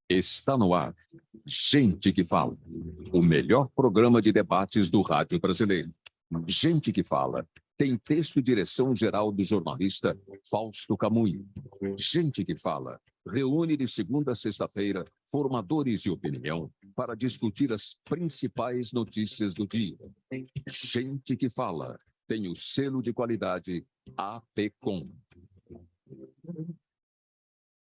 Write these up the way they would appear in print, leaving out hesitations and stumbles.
Está no ar. Gente que Fala, o melhor programa de debates do rádio brasileiro. Gente que Fala tem texto e direção geral do jornalista Fausto Camunho. Gente que Fala reúne de segunda a sexta-feira formadores de opinião para discutir as principais notícias do dia. Gente que Fala tem o selo de qualidade APCOM.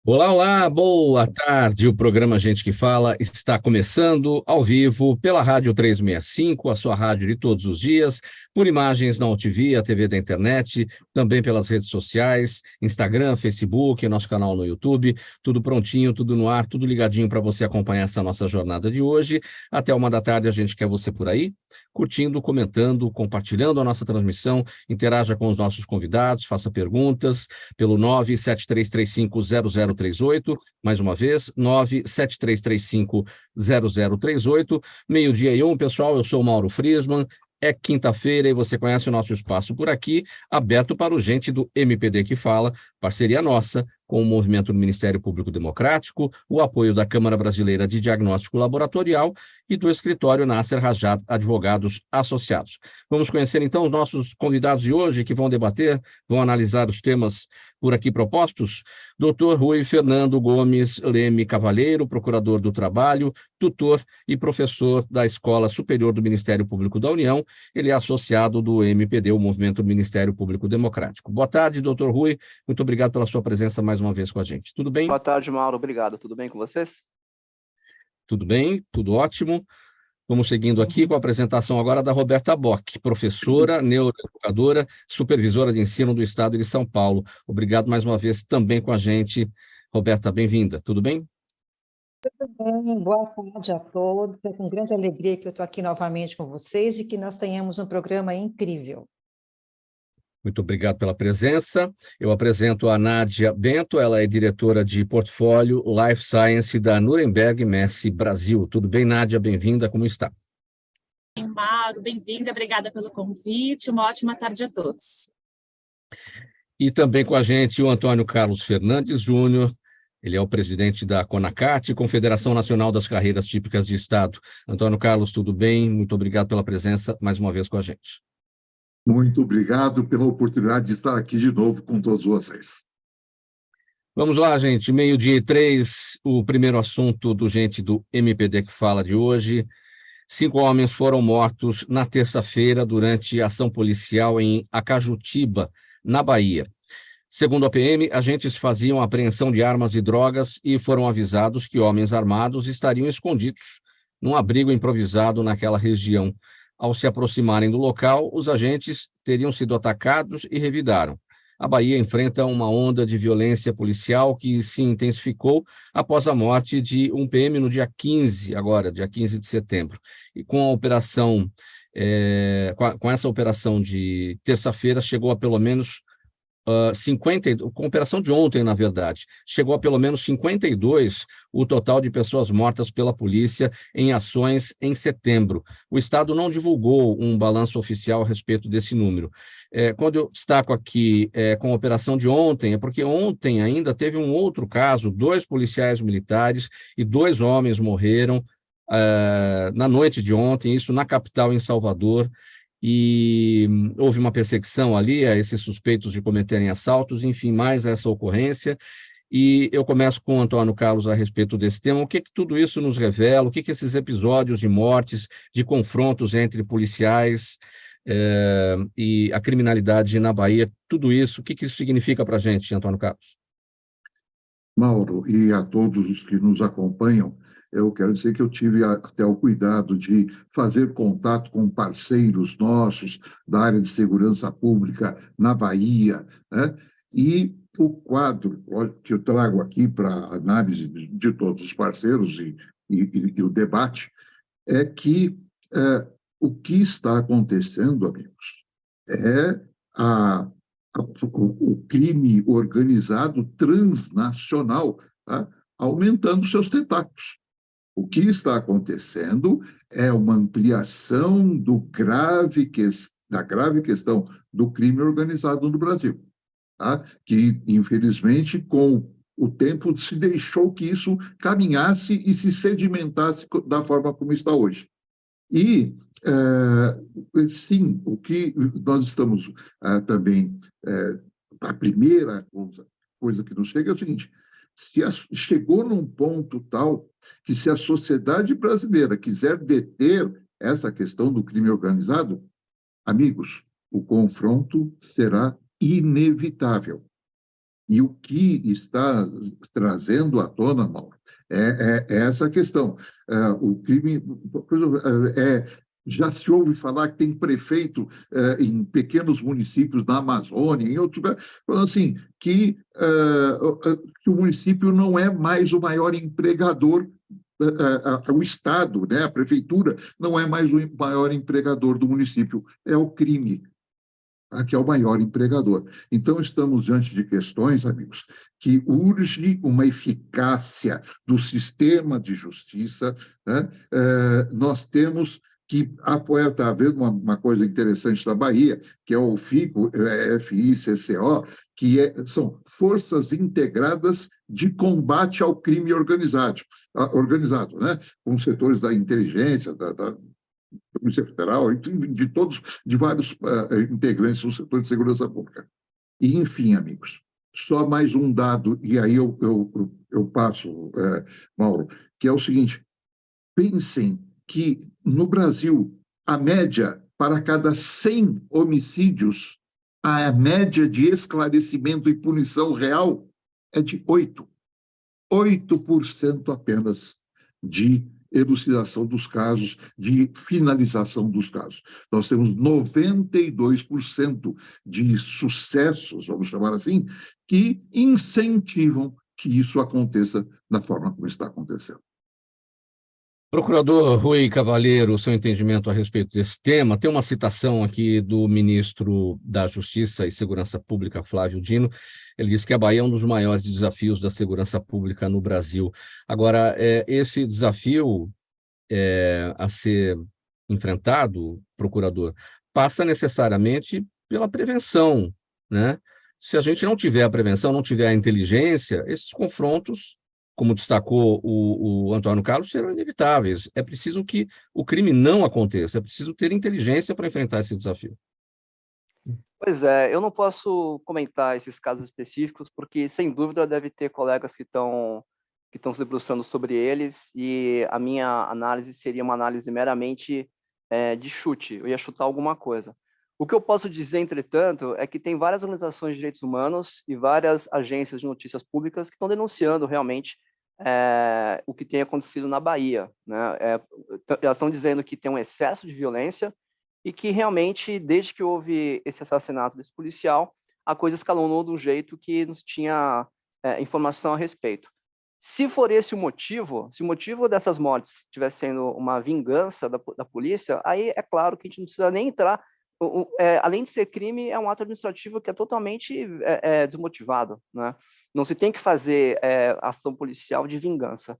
Olá, olá, boa tarde. O programa Gente que Fala está começando ao vivo pela Rádio 365, a sua rádio de todos os dias, por imagens na UTV, a TV da internet, também pelas redes sociais, Instagram, Facebook, nosso canal no YouTube, tudo prontinho, tudo no ar, tudo ligadinho para você acompanhar essa nossa jornada de hoje. Até 13h a gente quer você por aí, curtindo, comentando, compartilhando a nossa transmissão, interaja com os nossos convidados, faça perguntas pelo 973350038, mais uma vez, 973350038, 12:01, pessoal, eu sou o Mauro Friesman, é quinta-feira e você conhece o nosso espaço por aqui, aberto para o Gente do MPD que Fala, parceria nossa com o movimento do Ministério Público Democrático, o apoio da Câmara Brasileira de Diagnóstico Laboratorial e do escritório Nasser Rajad Advogados Associados. Vamos conhecer então os nossos convidados de hoje que vão debater, vão analisar os temas por aqui propostos. Dr. Rui Fernando Gomes Leme Cavalheiro, procurador do Trabalho, tutor e professor da Escola Superior do Ministério Público da União. Ele é associado do MPD, o Movimento do Ministério Público Democrático. Boa tarde, doutor Rui. Muito obrigado pela sua presença mais uma vez com a gente. Tudo bem? Boa tarde, Mauro. Obrigado. Tudo bem com vocês? Tudo bem, tudo ótimo. Vamos seguindo aqui com a apresentação agora da Roberta Bock, professora, neuroeducadora, supervisora de ensino do Estado de São Paulo. Obrigado mais uma vez também com a gente. Roberta, bem-vinda. Tudo bem? Tudo bem, boa tarde a todos. É com grande alegria que eu estou aqui novamente com vocês e que nós tenhamos um programa incrível. Muito obrigado pela presença. Eu apresento a Nádia Bento, ela é diretora de portfólio Life Science da Nuremberg Messi Brasil. Tudo bem, Nádia? Bem-vinda, como está? Bem, Mauro, bem-vinda, obrigada pelo convite, uma ótima tarde a todos. E também com a gente o Antônio Carlos Fernandes Júnior, ele é o presidente da CONACAT, Confederação Nacional das Carreiras Típicas de Estado. Antônio Carlos, tudo bem? Muito obrigado pela presença mais uma vez com a gente. Muito obrigado pela oportunidade de estar aqui de novo com todos vocês. Vamos lá, gente. 12:03, o primeiro assunto do Gente do MPD que Fala de hoje. 5 homens foram mortos na terça-feira durante ação policial em Acajutiba, na Bahia. Segundo a PM, agentes faziam apreensão de armas e drogas e foram avisados que homens armados estariam escondidos num abrigo improvisado naquela região. Ao se aproximarem do local, os agentes teriam sido atacados e revidaram. A Bahia enfrenta uma onda de violência policial que se intensificou após a morte de um PM no dia 15, agora, dia 15 de setembro. E com a operação, com essa operação de terça-feira, chegou a pelo menos 50, com a operação de ontem, na verdade, chegou a pelo menos 52 o total de pessoas mortas pela polícia em ações em setembro. O Estado não divulgou um balanço oficial a respeito desse número. Quando eu destaco aqui com a operação de ontem, é porque ontem ainda teve um outro caso, 2 policiais militares e 2 homens morreram na noite de ontem, isso na capital, em Salvador, e houve uma perseguição ali a esses suspeitos de cometerem assaltos, enfim, mais essa ocorrência. E eu começo com o Antônio Carlos a respeito desse tema. O que tudo isso nos revela? O que esses episódios de mortes, de confrontos entre policiais e a criminalidade na Bahia, tudo isso, o que isso significa para a gente, Antônio Carlos? Mauro, e a todos os que nos acompanham, eu quero dizer que eu tive até o cuidado de fazer contato com parceiros nossos da área de segurança pública na Bahia, né? E o quadro que eu trago aqui para análise de todos os parceiros e o debate é que o que está acontecendo, amigos, é o crime organizado transnacional, tá? Aumentando seus tentáculos. O que está acontecendo é uma ampliação da grave questão do crime organizado no Brasil, tá? Que, infelizmente, com O tempo se deixou que isso caminhasse e se sedimentasse da forma como está hoje. E, sim, o que nós estamos também... a primeira coisa que nos chega é o seguinte: chegou num ponto tal que, se a sociedade brasileira quiser deter essa questão do crime organizado, amigos, o confronto será inevitável. E o que está trazendo à tona, Mauro, é essa questão. O crime... já se ouve falar que tem prefeito em pequenos municípios na Amazônia, em outros lugares, falando assim, que o município não é mais o maior empregador, o Estado, né, a prefeitura, não é mais o maior empregador do município, é o crime que é o maior empregador. Então, estamos diante de questões, amigos, que urge uma eficácia do sistema de justiça, né? Nós temos que apoiar, está havendo uma coisa interessante na Bahia, que é o FICO, FICCO, que são Forças Integradas de Combate ao Crime Organizado, né? Com setores da inteligência, da Polícia Federal, de vários integrantes do setor de segurança pública. E, enfim, amigos, só mais um dado, e aí eu passo, Mauro, que é o seguinte: pensem que, no Brasil, a média, para cada 100 homicídios, a média de esclarecimento e punição real é de 8%. 8% apenas de elucidação dos casos, de finalização dos casos. Nós temos 92% de sucessos, vamos chamar assim, que incentivam que isso aconteça da forma como está acontecendo. Procurador Rui Cavalheiro, o seu entendimento a respeito desse tema. Tem uma citação aqui do ministro da Justiça e Segurança Pública, Flávio Dino. Ele diz que a Bahia é um dos maiores desafios da segurança pública no Brasil. Agora, esse desafio a ser enfrentado, procurador, passa necessariamente pela prevenção, né? Se a gente não tiver a prevenção, não tiver a inteligência, esses confrontos, como destacou o Antônio Carlos, serão inevitáveis. É preciso que o crime não aconteça, é preciso ter inteligência para enfrentar esse desafio. Pois é, eu não posso comentar esses casos específicos, porque, sem dúvida, deve ter colegas que estão se debruçando sobre eles, e a minha análise seria uma análise meramente de chute. Eu ia chutar alguma coisa. O que eu posso dizer, entretanto, é que tem várias organizações de direitos humanos e várias agências de notícias públicas que estão denunciando realmente o que tem acontecido na Bahia, né? Elas estão dizendo que tem um excesso de violência e que realmente, desde que houve esse assassinato desse policial, a coisa escalonou de um jeito que não se tinha informação a respeito. Se for esse o motivo, se o motivo dessas mortes estivesse sendo uma vingança da polícia, aí é claro que a gente não precisa nem entrar. Além de ser crime, é um ato administrativo que é totalmente desmotivado, né? Não se tem que fazer ação policial de vingança.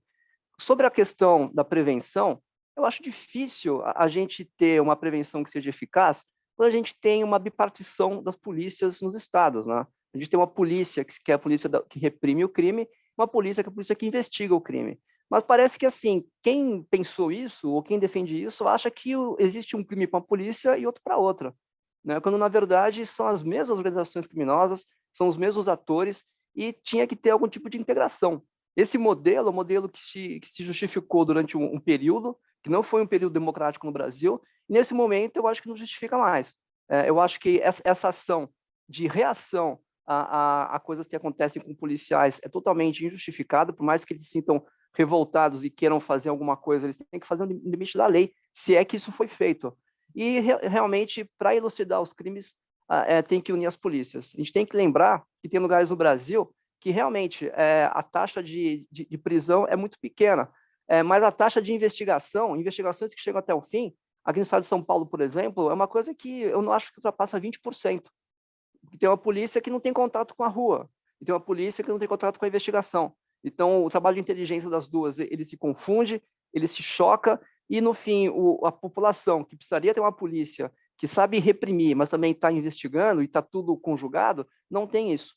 Sobre a questão da prevenção, eu acho difícil a gente ter uma prevenção que seja eficaz quando a gente tem uma bipartição das polícias nos estados, né? A gente tem uma polícia que é a polícia que reprime o crime, uma polícia que é a polícia que investiga o crime. Mas parece que, assim, quem pensou isso, ou quem defende isso, acha que existe um crime para uma polícia e outro para outra, né? Quando, na verdade, são as mesmas organizações criminosas, são os mesmos atores, e tinha que ter algum tipo de integração. Esse modelo é um modelo que se justificou durante um período, que não foi um período democrático no Brasil, e nesse momento eu acho que não justifica mais. Eu acho que essa ação de reação a coisas que acontecem com policiais é totalmente injustificada, por mais que eles se sintam revoltados e queiram fazer alguma coisa, eles têm que fazer no limite da lei, se é que isso foi feito. E realmente, para elucidar os crimes, tem que unir as polícias. A gente tem que lembrar que tem lugares no Brasil que realmente a taxa de prisão é muito pequena, mas a taxa de investigações que chegam até o fim, aqui no estado de São Paulo, por exemplo, é uma coisa que eu não acho que ultrapassa 20%. Tem uma polícia que não tem contato com a rua, e tem uma polícia que não tem contato com a investigação. Então, o trabalho de inteligência das duas, ele se confunde, ele se choca, e, no fim, a população que precisaria ter uma polícia que sabe reprimir, mas também está investigando e está tudo conjugado, não tem isso.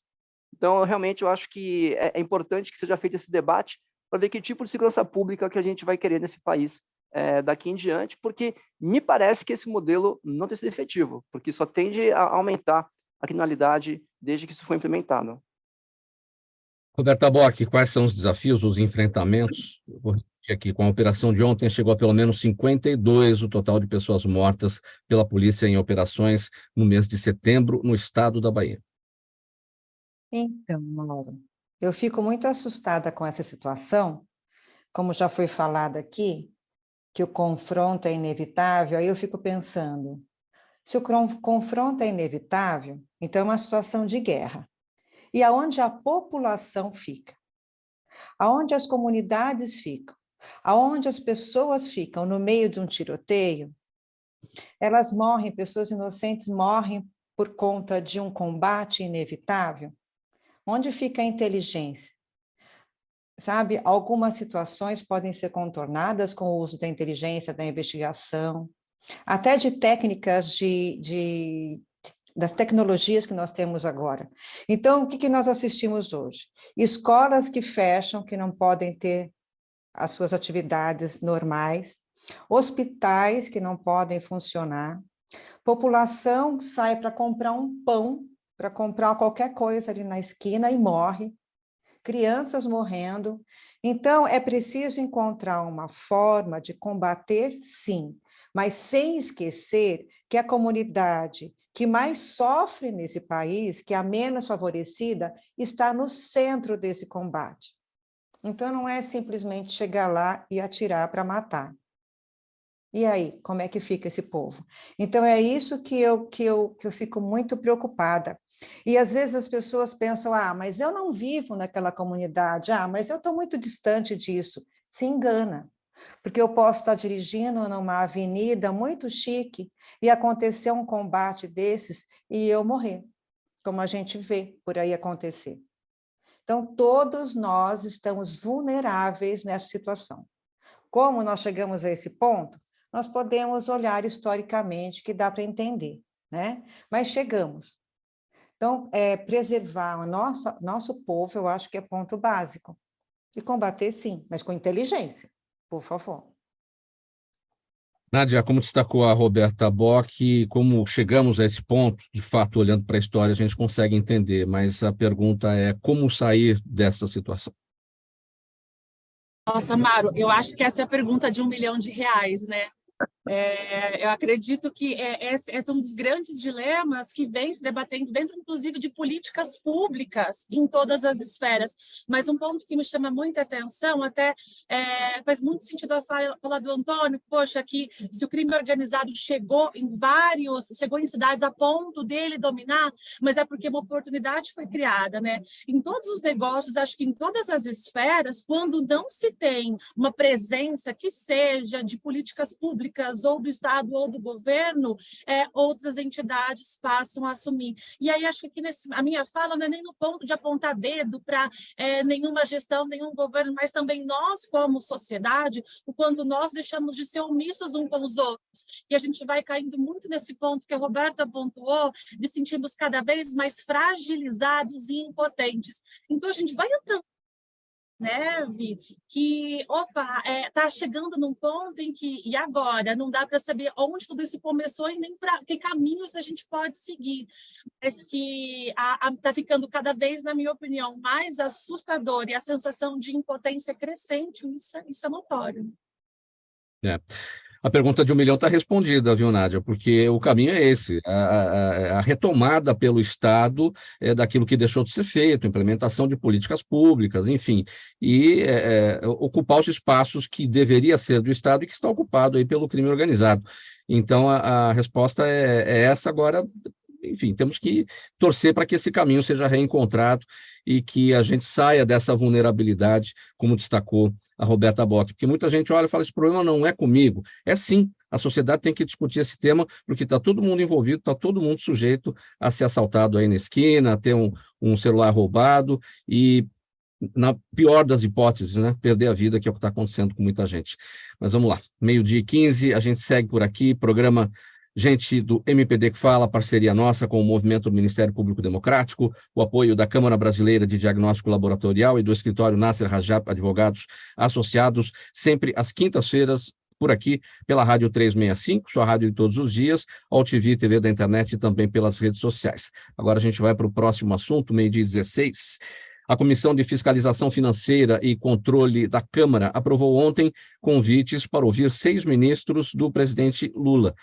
Então, realmente, eu acho que é importante que seja feito esse debate para ver que tipo de segurança pública que a gente vai querer nesse país daqui em diante, porque me parece que esse modelo não tem sido efetivo, porque só tende a aumentar a criminalidade desde que isso foi implementado. Roberta Bock, quais são os desafios, os enfrentamentos? Eu vou repetir aqui, com a operação de ontem, chegou a pelo menos 52 o total de pessoas mortas pela polícia em operações no mês de setembro, no estado da Bahia. Então, Mauro, eu fico muito assustada com essa situação, como já foi falado aqui, que o confronto é inevitável, aí eu fico pensando, se o confronto é inevitável, então é uma situação de guerra. E aonde a população fica? Aonde as comunidades ficam? Aonde as pessoas ficam no meio de um tiroteio? Elas morrem, pessoas inocentes morrem por conta de um combate inevitável? Onde fica a inteligência? Sabe, algumas situações podem ser contornadas com o uso da inteligência, da investigação, até de técnicas das tecnologias que nós temos agora. Então, o que nós assistimos hoje? Escolas que fecham, que não podem ter as suas atividades normais, hospitais que não podem funcionar, população que sai para comprar um pão, para comprar qualquer coisa ali na esquina e morre, crianças morrendo. Então, é preciso encontrar uma forma de combater, sim, mas sem esquecer que a comunidade que mais sofre nesse país, que é a menos favorecida, está no centro desse combate. Então, não é simplesmente chegar lá e atirar para matar. E aí, como é que fica esse povo? Então, é isso que eu fico muito preocupada. E, às vezes, as pessoas pensam, mas eu não vivo naquela comunidade, mas eu estou muito distante disso. Se engana, porque eu posso estar dirigindo numa avenida muito chique e acontecer um combate desses e eu morrer, como a gente vê por aí acontecer. Então, todos nós estamos vulneráveis nessa situação. Como nós chegamos a esse ponto? Nós podemos olhar historicamente, que dá para entender, né? Mas chegamos. Então, preservar o nosso povo, eu acho que é ponto básico. E combater, sim, mas com inteligência, por favor. Nádia, como destacou a Roberta Bock, como chegamos a esse ponto, de fato, olhando para a história, a gente consegue entender, mas a pergunta é como sair dessa situação? Nossa, Maro, eu acho que essa é a pergunta de R$1 milhão, né? Eu acredito que esse é um dos grandes dilemas que vem se debatendo dentro, inclusive, de políticas públicas em todas as esferas. Mas um ponto que me chama muita atenção, até faz muito sentido a fala do Antônio, poxa, que se o crime organizado chegou em cidades a ponto dele dominar, mas é porque uma oportunidade foi criada, né? Em todos os negócios, acho que em todas as esferas, quando não se tem uma presença que seja de políticas públicas ou do Estado ou do governo, outras entidades passam a assumir. E aí acho que a minha fala não é nem no ponto de apontar dedo para nenhuma gestão, nenhum governo, mas também nós, como sociedade, o quanto nós deixamos de ser omissos uns com os outros. E a gente vai caindo muito nesse ponto que a Roberta pontuou, de sentirmos cada vez mais fragilizados e impotentes. Então a gente vai entrando neve, que, está chegando num ponto em que, e agora? Não dá para saber onde tudo isso começou e nem para que caminhos a gente pode seguir. Mas que está ficando cada vez, na minha opinião, mais assustador e a sensação de impotência crescente, isso é notório. A pergunta de R$1 milhão está respondida, viu, Nádia? Porque o caminho é esse, a retomada pelo Estado daquilo que deixou de ser feito, implementação de políticas públicas, enfim, e ocupar os espaços que deveria ser do Estado e que está ocupado aí pelo crime organizado. Então, a resposta é essa agora. Enfim, temos que torcer para que esse caminho seja reencontrado e que a gente saia dessa vulnerabilidade, como destacou a Roberta Bock, porque muita gente olha e fala, esse problema não é comigo. É sim, a sociedade tem que discutir esse tema, porque está todo mundo envolvido, está todo mundo sujeito a ser assaltado aí na esquina, a ter um celular roubado e, na pior das hipóteses, né, perder a vida, que é o que está acontecendo com muita gente. Mas vamos lá, 12h15, a gente segue por aqui, programa Gente do MPD que Fala, parceria nossa com o Movimento do Ministério Público Democrático, o apoio da Câmara Brasileira de Diagnóstico Laboratorial e do escritório Nasser Rajab Advogados Associados, sempre às quintas-feiras, por aqui, pela Rádio 365, sua rádio de todos os dias, ao TV e TV da internet e também pelas redes sociais. Agora a gente vai para o próximo assunto, meio-dia 16. A Comissão de Fiscalização Financeira e Controle da Câmara aprovou ontem convites para ouvir 6 ministros do presidente Lula.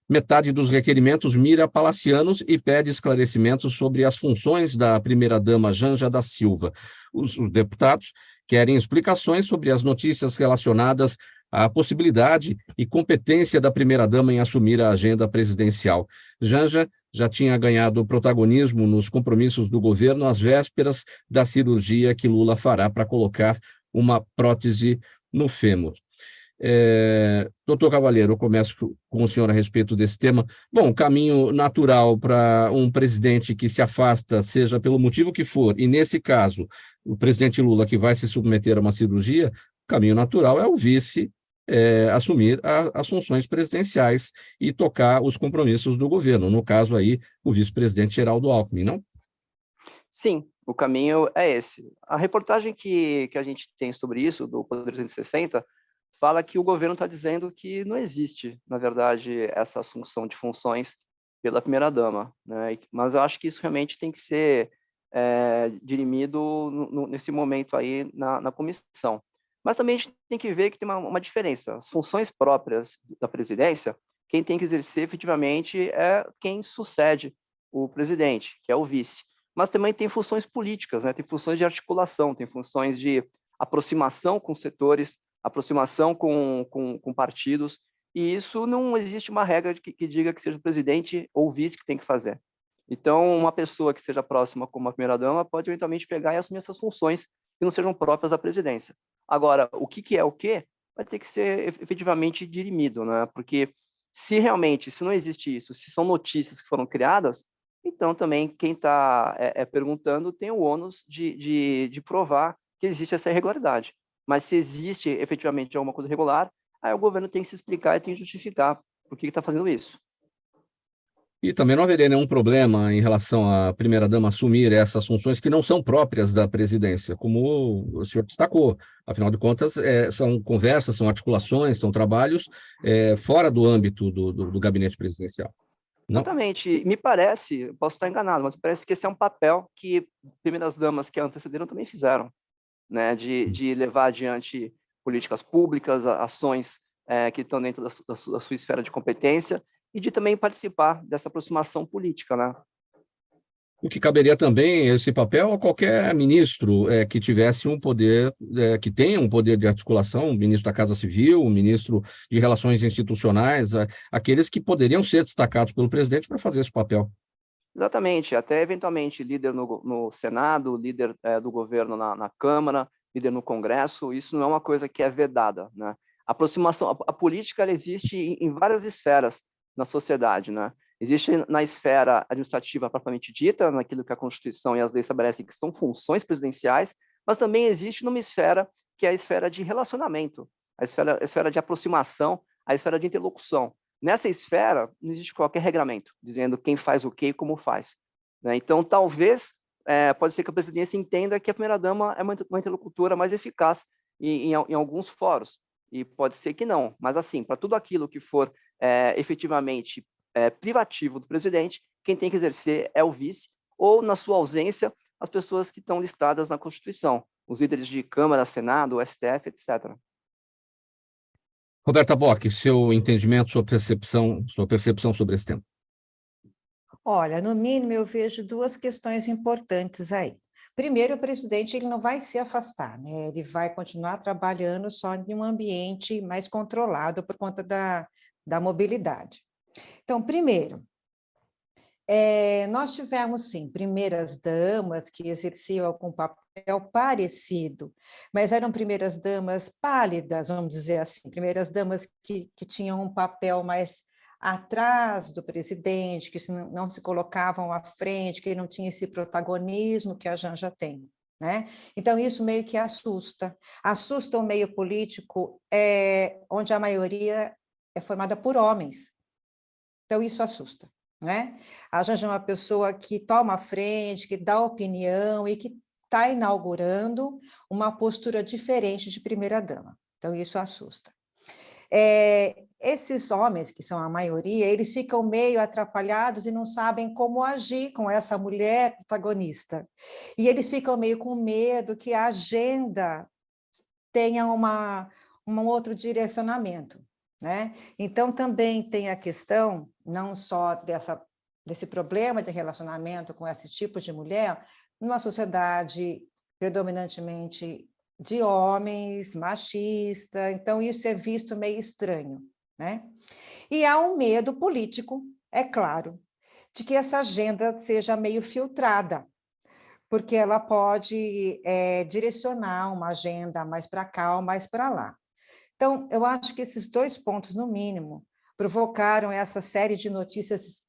Metade dos requerimentos mira palacianos e pede esclarecimentos sobre as funções da primeira-dama Janja da Silva. Os deputados querem explicações sobre as notícias relacionadas à possibilidade e competência da primeira-dama em assumir a agenda presidencial. Janja já tinha ganhado protagonismo nos compromissos do governo às vésperas da cirurgia que Lula fará para colocar uma prótese no fêmur. Doutor Cavalheiro, eu começo com o senhor a respeito desse tema. Bom, caminho natural para um presidente que se afasta, seja pelo motivo que for, e nesse caso, o presidente Lula que vai se submeter a uma cirurgia, o caminho natural é o vice assumir as funções presidenciais e tocar os compromissos do governo. No caso aí, o vice-presidente Geraldo Alckmin, não? Sim, o caminho é esse. A reportagem que a gente tem sobre isso, do Poder 360, fala que o governo está dizendo que não existe, na verdade, essa assunção de funções pela primeira-dama, né? Mas eu acho que isso realmente tem que ser dirimido nesse momento aí na comissão. Mas também a gente tem que ver que tem uma diferença. As funções próprias da presidência, quem tem que exercer efetivamente é quem sucede o presidente, que é o vice. Mas também tem funções políticas, né? Tem funções de articulação, tem funções de aproximação com setores, aproximação com partidos, e isso não existe uma regra que diga que seja o presidente ou o vice que tem que fazer. Então, uma pessoa que seja próxima como a primeira-dama pode eventualmente pegar e assumir essas funções que não sejam próprias da presidência. Agora, o que é o quê? Vai ter que ser efetivamente dirimido, né? Porque se não existe isso, se são notícias que foram criadas, então também quem está perguntando tem o ônus de provar que existe essa irregularidade. Mas se existe efetivamente alguma coisa irregular, aí o governo tem que se explicar e tem que justificar por que está fazendo isso. E também não haveria nenhum problema em relação à primeira-dama assumir essas funções que não são próprias da presidência, como o senhor destacou. Afinal de contas, são conversas, são articulações, são trabalhos fora do âmbito do gabinete presidencial. Não? Exatamente. Me parece, posso estar enganado, mas parece que esse é um papel que primeiras-damas que a antecederam também fizeram, né, de levar adiante políticas públicas, ações que estão dentro da sua esfera de competência e de também participar dessa aproximação política, né? O que caberia também esse papel a qualquer ministro que tivesse um poder, que tenha um poder de articulação, um ministro da Casa Civil, um ministro de Relações Institucionais, aqueles que poderiam ser destacados pelo presidente para fazer esse papel. Exatamente, até eventualmente líder no Senado, líder do governo na Câmara, líder no Congresso, isso não é uma coisa que é vedada, né? A aproximação, a política ela existe em várias esferas na sociedade, né? Existe na esfera administrativa propriamente dita, naquilo que a Constituição e as leis estabelecem que são funções presidenciais, mas também existe numa esfera que é a esfera de relacionamento, a esfera de aproximação, a esfera de interlocução. Nessa esfera, não existe qualquer regramento dizendo quem faz o quê e como faz, né? Então, talvez, pode ser que a presidência entenda que a primeira-dama é uma interlocutora mais eficaz em alguns fóruns, e pode ser que não. Mas, assim, para tudo aquilo que for efetivamente privativo do presidente, quem tem que exercer é o vice, ou, na sua ausência, as pessoas que estão listadas na Constituição, os líderes de Câmara, Senado, STF, etc. Roberta Bock, seu entendimento, sua percepção sobre esse tema. Olha, no mínimo eu vejo 2 questões importantes aí. Primeiro, o presidente ele não vai se afastar, né? Ele vai continuar trabalhando só em um ambiente mais controlado por conta da mobilidade. Então, primeiro, nós tivemos, sim, primeiras-damas que exerciam algum papel parecido, mas eram primeiras-damas pálidas, vamos dizer assim, primeiras-damas que tinham um papel mais atrás do presidente, que não se colocavam à frente, que não tinha esse protagonismo que a Janja tem, né? Então, isso meio que assusta o meio político, onde a maioria é formada por homens. Então, isso assusta, né? A Janja é uma pessoa que toma a frente, que dá opinião e que está inaugurando uma postura diferente de primeira-dama. Então, isso assusta. Esses homens, que são a maioria, eles ficam meio atrapalhados e não sabem como agir com essa mulher protagonista. E eles ficam meio com medo que a agenda tenha um outro direcionamento, né? Então, também tem a questão, não só desse problema de relacionamento com esse tipo de mulher, numa sociedade predominantemente de homens, machista, então isso é visto meio estranho, né? E há um medo político, é claro, de que essa agenda seja meio filtrada, porque ela pode direcionar uma agenda mais para cá ou mais para lá. Então, eu acho que esses 2 pontos, no mínimo, provocaram essa série de notícias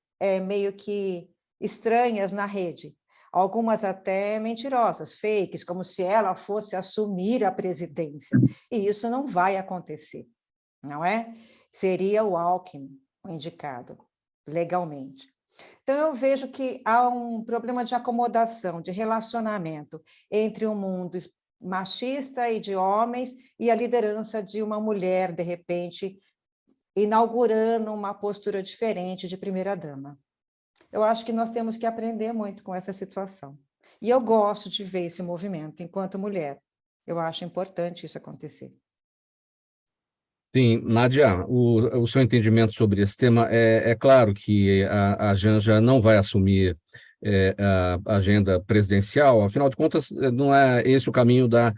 meio que estranhas na rede, algumas até mentirosas, fakes, como se ela fosse assumir a presidência. E isso não vai acontecer, não é? Seria o Alckmin o indicado, legalmente. Então, eu vejo que há um problema de acomodação, de relacionamento entre o mundo machista e de homens e a liderança de uma mulher, de repente, inaugurando uma postura diferente de primeira-dama. Eu acho que nós temos que aprender muito com essa situação. E eu gosto de ver esse movimento enquanto mulher. Eu acho importante isso acontecer. Sim, Nádia, o seu entendimento sobre esse tema é claro que a Janja não vai assumir a agenda presidencial, afinal de contas, não é esse o caminho da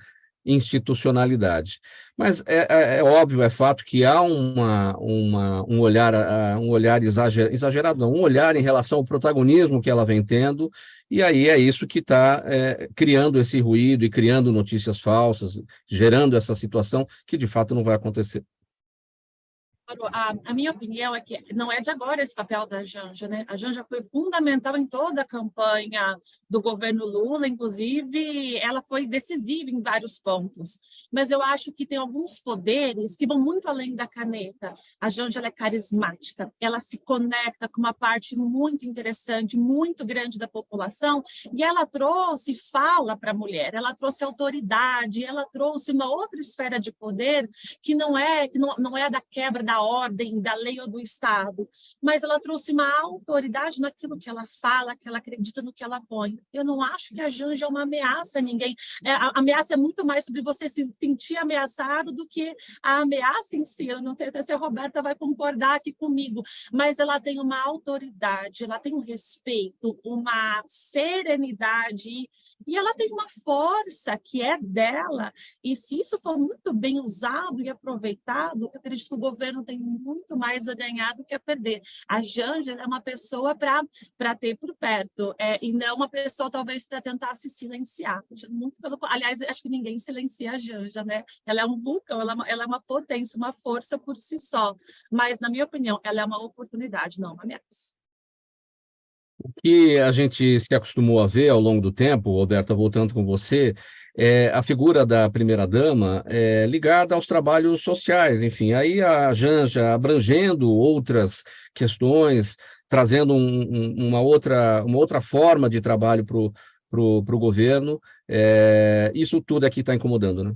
institucionalidade. Mas é óbvio, é fato que há um olhar exagerado, não, um olhar em relação ao protagonismo que ela vem tendo, e aí é isso que está criando esse ruído e criando notícias falsas, gerando essa situação que de fato não vai acontecer. A minha opinião é que não é de agora esse papel da Janja, né? A Janja foi fundamental em toda a campanha do governo Lula, inclusive ela foi decisiva em vários pontos. Mas eu acho que tem alguns poderes que vão muito além da caneta. A Janja ela é carismática, ela se conecta com uma parte muito interessante, muito grande da população, e ela trouxe fala para a mulher, ela trouxe autoridade, ela trouxe uma outra esfera de poder que não é da quebra da ordem, da lei ou do Estado, mas ela trouxe uma autoridade naquilo que ela fala, que ela acredita no que ela põe. Eu não acho que a Janja é uma ameaça a ninguém. A ameaça é muito mais sobre você se sentir ameaçado do que a ameaça em si. Eu não sei se a Roberta vai concordar aqui comigo, mas ela tem uma autoridade, ela tem um respeito, uma serenidade e ela tem uma força que é dela. E se isso for muito bem usado e aproveitado, eu acredito que o governo tem muito mais a ganhar do que a perder. A Janja é uma pessoa para ter por perto, e não uma pessoa talvez para tentar se silenciar. Muito aliás, acho que ninguém silencia a Janja, né? Ela é um vulcão, ela é uma potência, uma força por si só. Mas, na minha opinião, ela é uma oportunidade, não uma ameaça. O que a gente se acostumou a ver ao longo do tempo, Roberta, voltando com você, é a figura da primeira-dama ligada aos trabalhos sociais, enfim, aí a Janja abrangendo outras questões, trazendo uma outra forma de trabalho para o governo, isso tudo aqui está incomodando, né?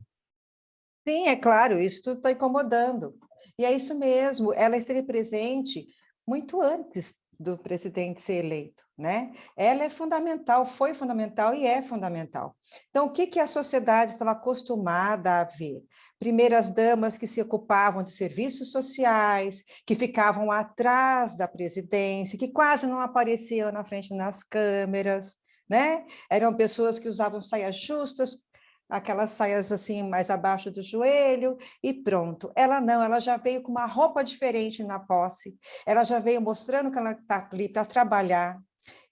Sim, é claro, isso tudo está incomodando. E é isso mesmo, ela esteve presente muito antes do presidente ser eleito, né? Ela é fundamental, foi fundamental e é fundamental. Então, o que a sociedade estava acostumada a ver? Primeiras damas que se ocupavam de serviços sociais, que ficavam atrás da presidência, que quase não apareciam na frente nas câmeras, né? Eram pessoas que usavam saias justas, aquelas saias assim mais abaixo do joelho e pronto. Ela não, ela já veio com uma roupa diferente na posse, ela já veio mostrando que ela está ali para trabalhar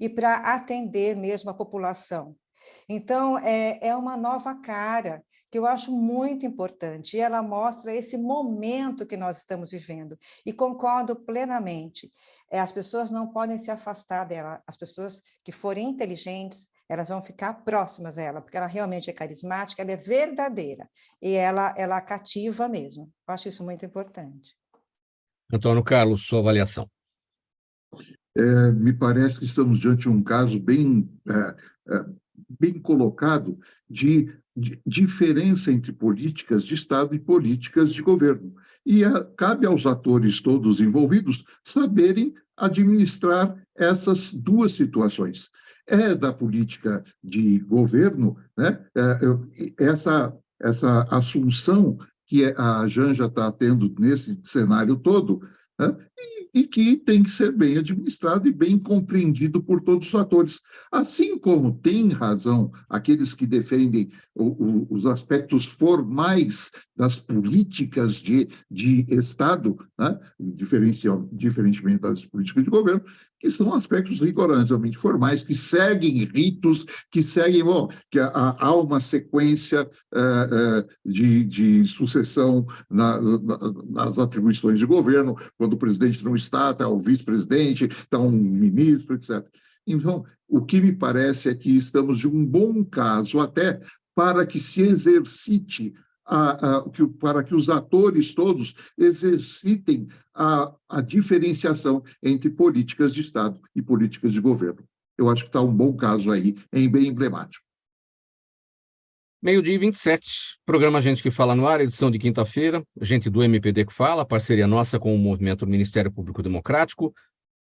e para atender mesmo a população. Então, é uma nova cara que eu acho muito importante, e ela mostra esse momento que nós estamos vivendo, e concordo plenamente. As pessoas não podem se afastar dela, as pessoas que forem inteligentes, elas vão ficar próximas a ela, porque ela realmente é carismática, ela é verdadeira, e ela cativa mesmo. Eu acho isso muito importante. Antônio Carlos, sua avaliação. Me parece que estamos diante de um caso bem colocado de diferença entre políticas de Estado e políticas de governo. E cabe aos atores todos envolvidos saberem administrar essas duas situações. Da política de governo, né, essa assunção que a Janja está tendo nesse cenário todo, né, e que tem que ser bem administrado e bem compreendido por todos os atores. Assim como tem razão aqueles que defendem os aspectos formais das políticas de Estado, né, diferentemente das políticas de governo, que são aspectos rigorosamente formais, que seguem ritos, que há uma sequência de sucessão nas atribuições de governo, quando o presidente não está o vice-presidente, está um ministro, etc. Então, o que me parece é que estamos de um bom caso até para que se exercite, para que os atores todos exercitem a diferenciação entre políticas de Estado e políticas de governo. Eu acho que está um bom caso aí, bem emblemático. 12h27, programa Gente que Fala no ar, edição de quinta-feira, gente do MPD que Fala, parceria nossa com o Movimento do Ministério Público Democrático,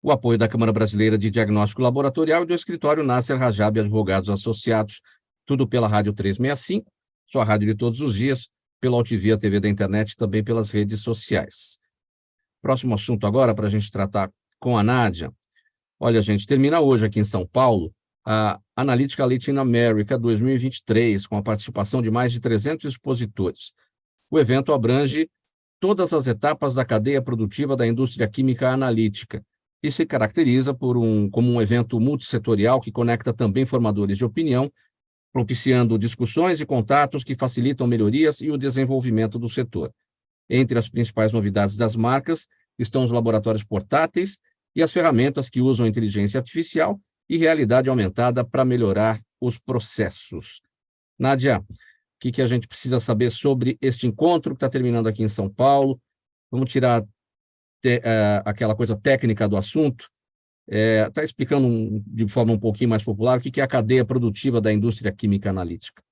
o apoio da Câmara Brasileira de Diagnóstico Laboratorial e do escritório Nasser Rajab Advogados Associados, tudo pela Rádio 365, sua rádio de todos os dias, pela Altivia TV da internet e também pelas redes sociais. Próximo assunto agora, para a gente tratar com a Nádia. Olha, gente, termina hoje aqui em São Paulo a Analytica Latin America 2023, com a participação de mais de 300 expositores. O evento abrange todas as etapas da cadeia produtiva da indústria química analítica e se caracteriza como um evento multissetorial que conecta também formadores de opinião, propiciando discussões e contatos que facilitam melhorias e o desenvolvimento do setor. Entre as principais novidades das marcas estão os laboratórios portáteis e as ferramentas que usam inteligência artificial e realidade aumentada para melhorar os processos. Nádia, o que a gente precisa saber sobre este encontro que está terminando aqui em São Paulo? Vamos tirar aquela coisa técnica do assunto. Está explicando de forma um pouquinho mais popular o que é a cadeia produtiva da indústria química analítica.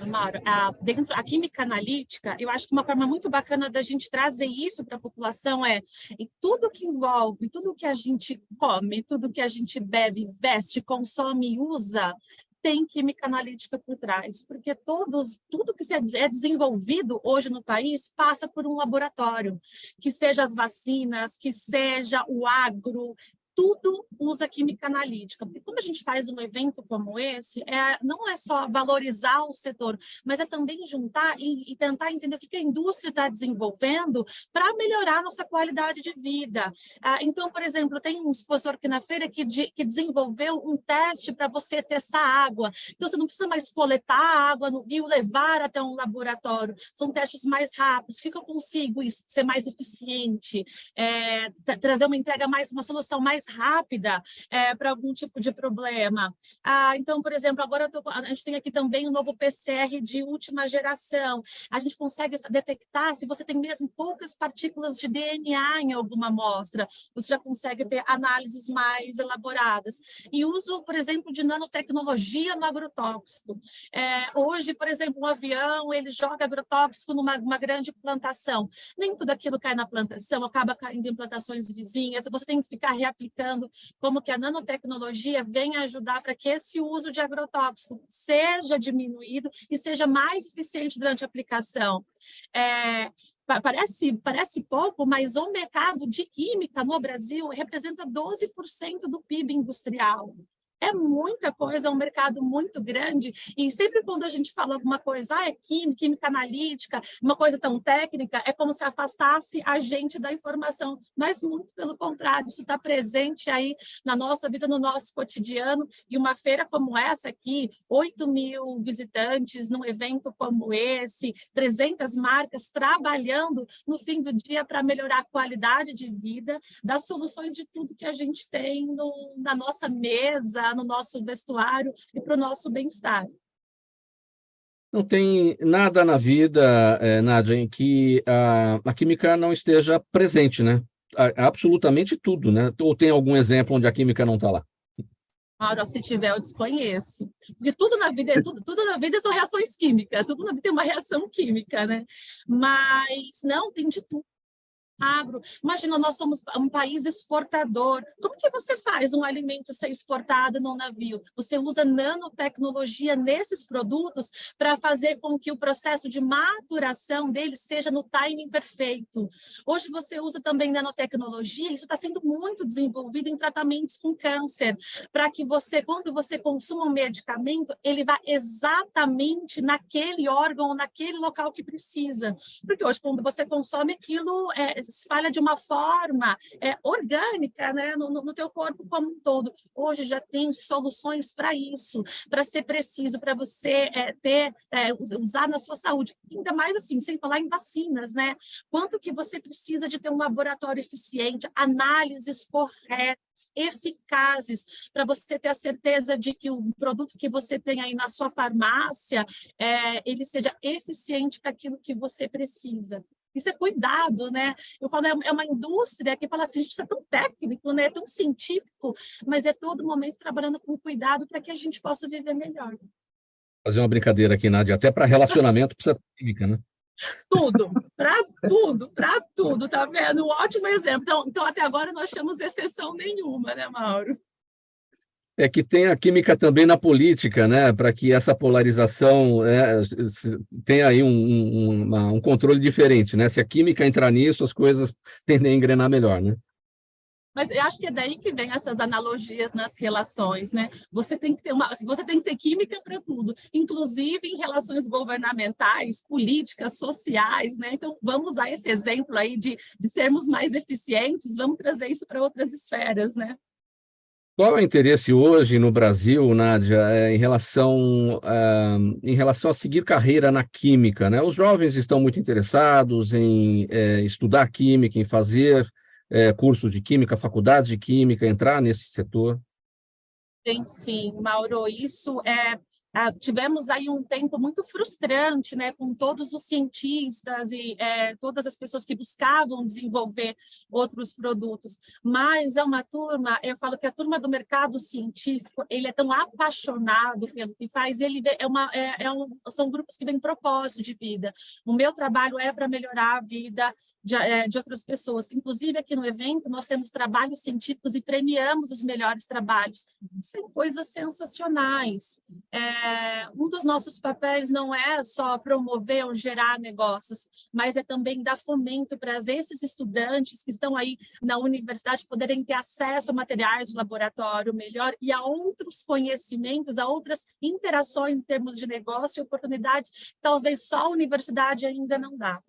Mauro, a química analítica, eu acho que uma forma muito bacana da gente trazer isso para a população e tudo que envolve, tudo que a gente come, tudo que a gente bebe, veste, consome e usa, tem química analítica por trás, porque tudo que é desenvolvido hoje no país passa por um laboratório, que seja as vacinas, que seja o agro, tudo usa química analítica. Porque quando a gente faz um evento como esse, não é só valorizar o setor, mas é também juntar e tentar entender o que a indústria está desenvolvendo para melhorar a nossa qualidade de vida. Então, por exemplo, tem um expositor aqui na feira que desenvolveu um teste para você testar água. Então, você não precisa mais coletar a água no rio, levar até um laboratório. São testes mais rápidos. O que eu consigo ser mais eficiente? Trazer uma solução mais rápida para algum tipo de problema. Então, por exemplo, agora a gente tem aqui também o novo PCR de última geração. A gente consegue detectar se você tem mesmo poucas partículas de DNA em alguma amostra. Você já consegue ter análises mais elaboradas. E uso, por exemplo, de nanotecnologia no agrotóxico. Hoje, por exemplo, um avião, ele joga agrotóxico numa grande plantação. Nem tudo aquilo cai na plantação, acaba caindo em plantações vizinhas. Você tem que ficar reaplicando como que a nanotecnologia vem ajudar para que esse uso de agrotóxico seja diminuído e seja mais eficiente durante a aplicação. Parece pouco, mas o mercado de química no Brasil representa 12% do PIB industrial. É muita coisa, é um mercado muito grande, e sempre quando a gente fala alguma coisa, é química analítica, uma coisa tão técnica, é como se afastasse a gente da informação, mas muito pelo contrário, isso está presente aí na nossa vida, no nosso cotidiano, e uma feira como essa aqui, 8.000 visitantes num evento como esse, 300 marcas trabalhando no fim do dia para melhorar a qualidade de vida, das soluções de tudo que a gente tem na nossa mesa, no nosso vestuário e para o nosso bem-estar. Não tem nada na vida, Nádia, em que a química não esteja presente, né? absolutamente tudo, né? Ou tem algum exemplo onde a química não está lá? Mauro, se tiver, eu desconheço. Porque tudo na vida, tudo na vida são reações químicas, tudo na vida tem uma reação química, né? Mas não, tem de tudo. Agro. Imagina, nós somos um país exportador. Como que você faz um alimento ser exportado num navio? Você usa nanotecnologia nesses produtos para fazer com que o processo de maturação deles seja no timing perfeito. Hoje você usa também nanotecnologia, isso está sendo muito desenvolvido em tratamentos com câncer, para que você, quando você consuma um medicamento, ele vá exatamente naquele órgão ou naquele local que precisa. Porque hoje, quando você consome aquilo, se espalha de uma forma orgânica, né, no teu corpo como um todo. Hoje já tem soluções para isso, para ser preciso, para você usar na sua saúde. Ainda mais assim, sem falar em vacinas, né? Quanto que você precisa de ter um laboratório eficiente, análises corretas, eficazes, para você ter a certeza de que o produto que você tem aí na sua farmácia, ele seja eficiente para aquilo que você precisa. Isso é cuidado, né? Eu falo, é uma indústria que fala assim, a gente é tão técnico, né? Tão científico, mas é todo momento trabalhando com cuidado para que a gente possa viver melhor. Fazer uma brincadeira aqui, Nádia, até para relacionamento precisa ter química, né? Para tudo, tá vendo? Um ótimo exemplo. Então, até agora não achamos exceção nenhuma, né, Mauro? É que tem a química também na política, né? Para que essa polarização tenha aí um controle diferente, né? Se a química entrar nisso, as coisas tendem a engrenar melhor, né? Mas eu acho que é daí que vem essas analogias nas relações, né? Você tem que ter química para tudo, inclusive em relações governamentais, políticas, sociais, né? Então, vamos usar esse exemplo aí de sermos mais eficientes, vamos trazer isso para outras esferas, né? Qual é o interesse hoje no Brasil, Nádia, em relação a seguir carreira na química, né? Os jovens estão muito interessados em estudar química, em fazer cursos de química, faculdades de química, entrar nesse setor? Tem sim, Mauro, isso tivemos aí um tempo muito frustrante, né, com todos os cientistas e todas as pessoas que buscavam desenvolver outros produtos, mas é uma turma, eu falo que a turma do mercado científico, ele é tão apaixonado pelo que faz, são grupos que têm propósito de vida. O meu trabalho é para melhorar a vida de outras pessoas. Inclusive, aqui no evento, nós temos trabalhos científicos e premiamos os melhores trabalhos. São coisas sensacionais. Um dos nossos papéis não é só promover ou gerar negócios, mas é também dar fomento para esses estudantes que estão aí na universidade poderem ter acesso a materiais de laboratório melhor e a outros conhecimentos, a outras interações em termos de negócio e oportunidades que talvez só a universidade ainda não dá.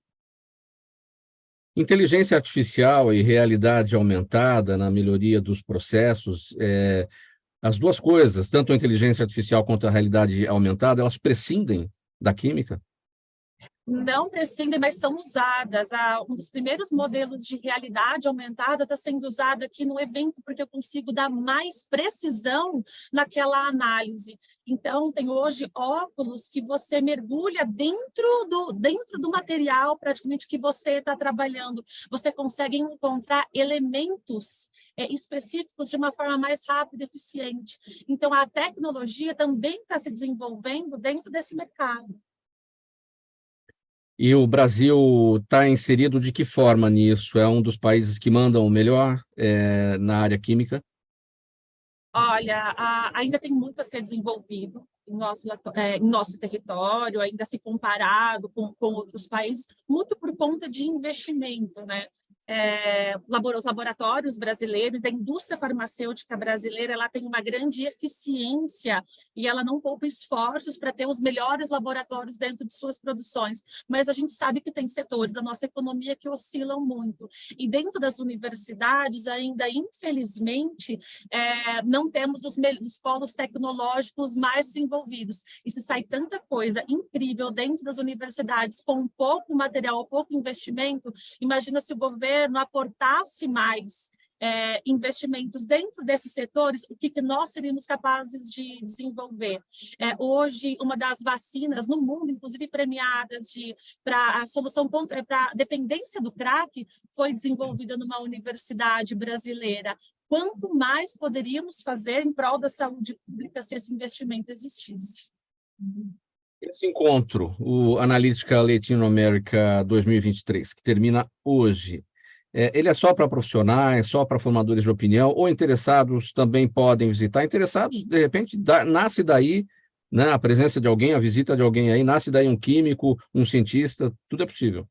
Inteligência artificial e realidade aumentada na melhoria dos processos, as duas coisas, tanto a inteligência artificial quanto a realidade aumentada, elas prescindem da química? Não prescindem, mas são usadas. Um dos primeiros modelos de realidade aumentada está sendo usado aqui no evento, porque eu consigo dar mais precisão naquela análise. Então, tem hoje óculos que você mergulha dentro do material, praticamente, que você está trabalhando. Você consegue encontrar elementos específicos de uma forma mais rápida e eficiente. Então, a tecnologia também está se desenvolvendo dentro desse mercado. E o Brasil está inserido de que forma nisso? É um dos países que mandam melhor na área química? Olha, ainda tem muito a ser desenvolvido em nosso território, ainda se comparado com outros países, muito por conta de investimento, né? Os laboratórios brasileiros, a indústria farmacêutica brasileira, ela tem uma grande eficiência e ela não poupa esforços para ter os melhores laboratórios dentro de suas produções, mas a gente sabe que tem setores da nossa economia que oscilam muito. E dentro das universidades, ainda, infelizmente, não temos os polos tecnológicos mais desenvolvidos. E se sai tanta coisa incrível dentro das universidades com pouco material, pouco investimento, imagina se o governo aportasse mais investimentos dentro desses setores, o que nós seríamos capazes de desenvolver. Hoje, uma das vacinas no mundo, inclusive premiadas para a solução para a dependência do crack, foi desenvolvida numa universidade brasileira. Quanto mais poderíamos fazer em prol da saúde pública se esse investimento existisse? Esse encontro, o Analítica Latinoamérica 2023, que termina hoje, ele é só para profissionais, só para formadores de opinião, ou interessados também podem visitar? Interessados, de repente, nasce daí, né, a presença de alguém, a visita de alguém aí, nasce daí um químico, um cientista, tudo é possível.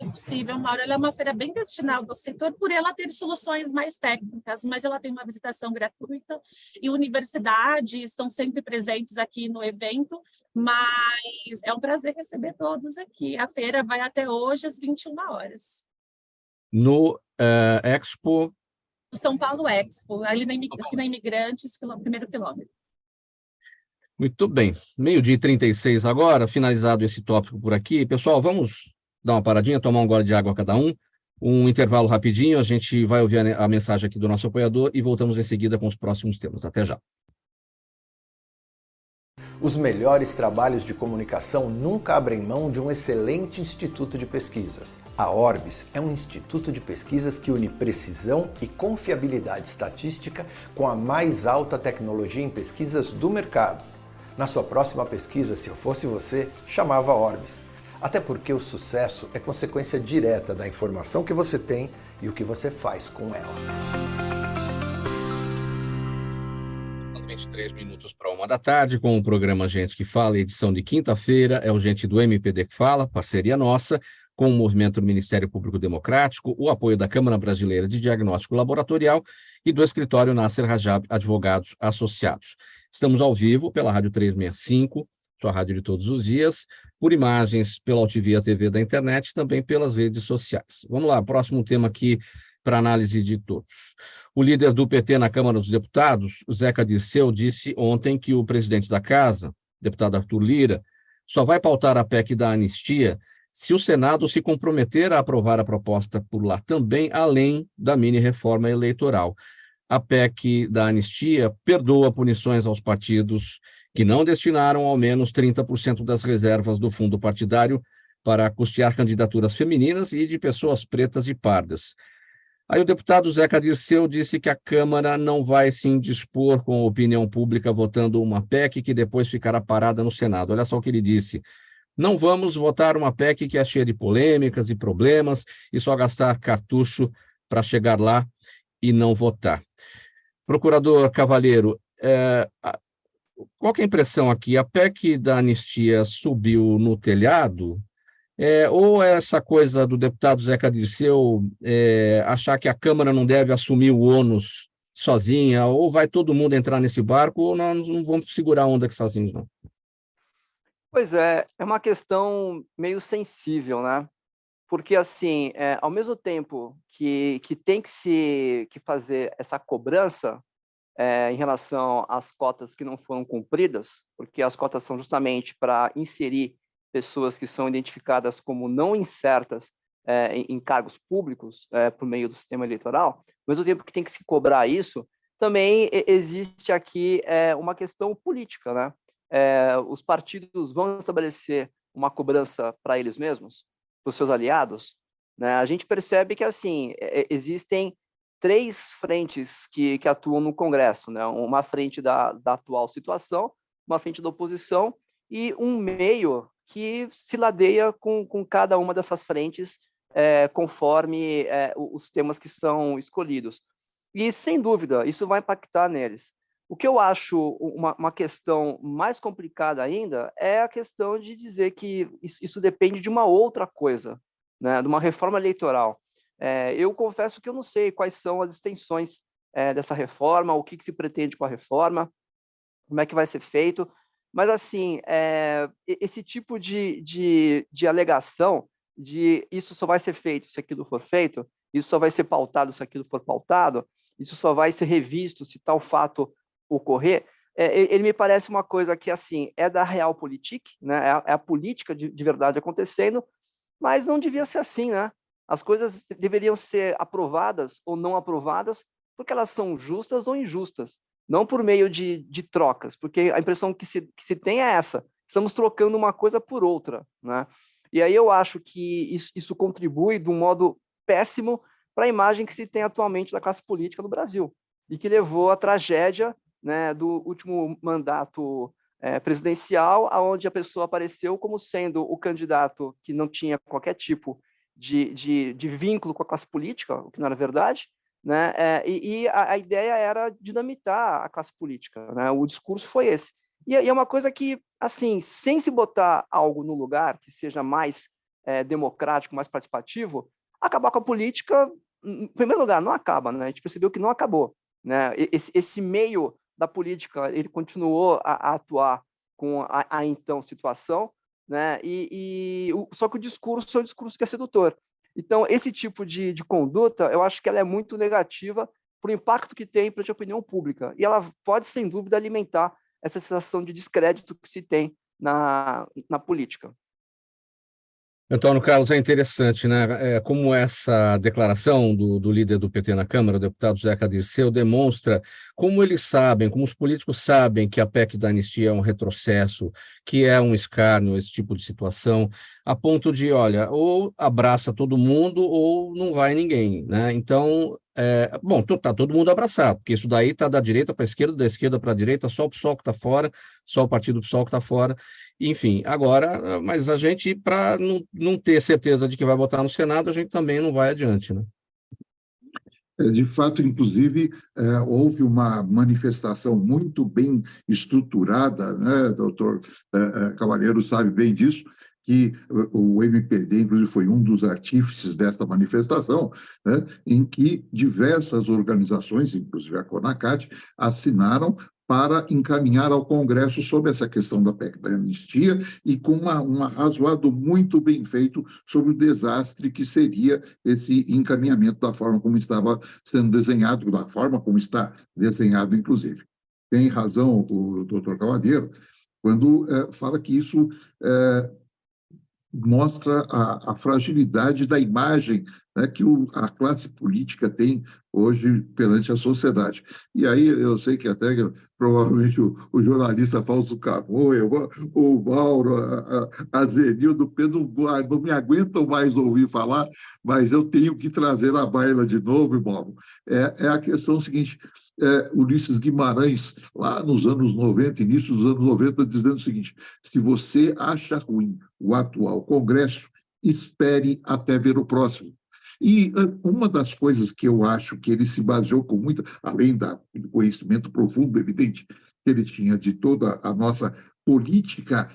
É possível, Mauro. Ela é uma feira bem destinada ao setor, por ela ter soluções mais técnicas, mas ela tem uma visitação gratuita e universidades estão sempre presentes aqui no evento, mas é um prazer receber todos aqui. A feira vai até hoje às 21 horas. No Expo... O São Paulo Expo, ali aqui na Imigrantes, primeiro quilômetro. Muito bem. 12h36 agora, finalizado esse tópico por aqui. Pessoal, vamos dar uma paradinha, tomar um gole de água cada um. Um intervalo rapidinho, a gente vai ouvir a mensagem aqui do nosso apoiador e voltamos em seguida com os próximos temas. Até já. Os melhores trabalhos de comunicação nunca abrem mão de um excelente instituto de pesquisas. A Orbis é um instituto de pesquisas que une precisão e confiabilidade estatística com a mais alta tecnologia em pesquisas do mercado. Na sua próxima pesquisa, se eu fosse você, chamava Orbis. Até porque o sucesso é consequência direta da informação que você tem e o que você faz com ela. 23 minutos para 1h da tarde, com o programa Gente que Fala, edição de quinta-feira, é o Gente do MPD que Fala, parceria nossa, com o movimento do Ministério Público Democrático, o apoio da Câmara Brasileira de Diagnóstico Laboratorial e do escritório Nasser Rajab Advogados Associados. Estamos ao vivo pela Rádio 365, sua rádio de todos os dias, por imagens pela Altivia TV da internet, também pelas redes sociais. Vamos lá, próximo tema aqui para análise de todos. O líder do PT na Câmara dos Deputados, Zeca Dirceu, disse ontem que o presidente da Casa, deputado Arthur Lira, só vai pautar a PEC da anistia se o Senado se comprometer a aprovar a proposta por lá também, além da mini-reforma eleitoral. A PEC da anistia perdoa punições aos partidos que não destinaram ao menos 30% das reservas do fundo partidário para custear candidaturas femininas e de pessoas pretas e pardas. Aí o deputado Zeca Dirceu disse que a Câmara não vai se indispor com a opinião pública votando uma PEC que depois ficará parada no Senado. Olha só o que ele disse. Não vamos votar uma PEC que é cheia de polêmicas e problemas e só gastar cartucho para chegar lá e não votar. Procurador Cavalheiro, qual que é a impressão aqui? A PEC da anistia subiu no telhado? Ou essa coisa do deputado Zeca Dirceu achar que a Câmara não deve assumir o ônus sozinha, ou vai todo mundo entrar nesse barco, ou nós não vamos segurar a onda aqui sozinhos, não? Pois é uma questão meio sensível, né? Porque, assim, ao mesmo tempo que tem que fazer essa cobrança em relação às cotas que não foram cumpridas, porque as cotas são justamente para inserir pessoas que são identificadas como não incertas em cargos públicos por meio do sistema eleitoral, ao mesmo tempo que tem que se cobrar isso, também existe aqui uma questão política, né? Os partidos vão estabelecer uma cobrança para eles mesmos, para os seus aliados, né? A gente percebe que, assim, existem 3 frentes que atuam no Congresso, né? Uma frente da atual situação, uma frente da oposição e um meio que se ladeia com cada uma dessas frentes conforme os temas que são escolhidos. E, sem dúvida, isso vai impactar neles. O que eu acho uma questão mais complicada ainda é a questão de dizer que isso depende de uma outra coisa, né, de uma reforma eleitoral. Eu confesso que eu não sei quais são as extensões dessa reforma, o que se pretende com a reforma, como é que vai ser feito, mas, assim, esse tipo de alegação de isso só vai ser feito se aquilo for feito, isso só vai ser pautado se aquilo for pautado, isso só vai ser revisto se tal fato ocorrer, ele me parece uma coisa que, assim, é da realpolitik, né? É a política de verdade acontecendo, mas não devia ser assim, né? As coisas deveriam ser aprovadas ou não aprovadas porque elas são justas ou injustas, não por meio de trocas, porque a impressão que se tem é essa, estamos trocando uma coisa por outra, né? E aí eu acho que isso contribui de um modo péssimo para a imagem que se tem atualmente da classe política no Brasil, e que levou à tragédia, né, do último mandato presidencial, onde a pessoa apareceu como sendo o candidato que não tinha qualquer tipo de vínculo com a classe política, o que não era verdade, né? E a ideia era dinamitar a classe política, né? O discurso foi esse. E é uma coisa que, assim, sem se botar algo no lugar que seja mais democrático, mais participativo, acabar com a política, em primeiro lugar, não acaba, né? A gente percebeu que não acabou, né? Esse meio da política, ele continuou a atuar com a então situação, né? Só que o discurso é um discurso que é sedutor. Então, esse tipo de conduta, eu acho que ela é muito negativa para o impacto que tem para a opinião pública. E ela pode, sem dúvida, alimentar essa sensação de descrédito que se tem na política. Antônio Carlos, é interessante, né? Como essa declaração do líder do PT na Câmara, o deputado Zeca Dirceu, demonstra como eles sabem, como os políticos sabem que a PEC da anistia é um retrocesso, que é um escárnio, esse tipo de situação, a ponto de, olha, ou abraça todo mundo ou não vai ninguém, né? Então, bom, tá todo mundo abraçado, porque isso daí tá da direita para a esquerda, da esquerda para a direita, só o PSOL que está fora, só o partido PSOL que está fora. Enfim, agora, mas a gente, para não ter certeza de que vai votar no Senado, a gente também não vai adiante, né? De fato, inclusive, houve uma manifestação muito bem estruturada, né, doutor Cavalheiro sabe bem disso, que o MPD, inclusive, foi um dos artífices dessa manifestação, né, em que diversas organizações, inclusive a CONACAT, assinaram para encaminhar ao Congresso sobre essa questão da PEC da anistia e com um arrazoado muito bem feito sobre o desastre que seria esse encaminhamento da forma como estava sendo desenhado, da forma como está desenhado, inclusive. Tem razão o doutor Cavalheiro quando fala que isso mostra a fragilidade da imagem, né, que a classe política tem hoje perante a sociedade. E aí eu sei que até provavelmente o jornalista Fausto Camoia, o Mauro, a Zenildo, o Pedro não me aguentam mais ouvir falar, mas eu tenho que trazer a baila de novo, Mauro. É a questão seguinte, Ulisses Guimarães, lá nos anos 90, início dos anos 90, dizendo o seguinte: se você acha ruim o atual Congresso, espere até ver o próximo. E uma das coisas que eu acho que ele se baseou com muito, além do conhecimento profundo, evidente, que ele tinha de toda a nossa política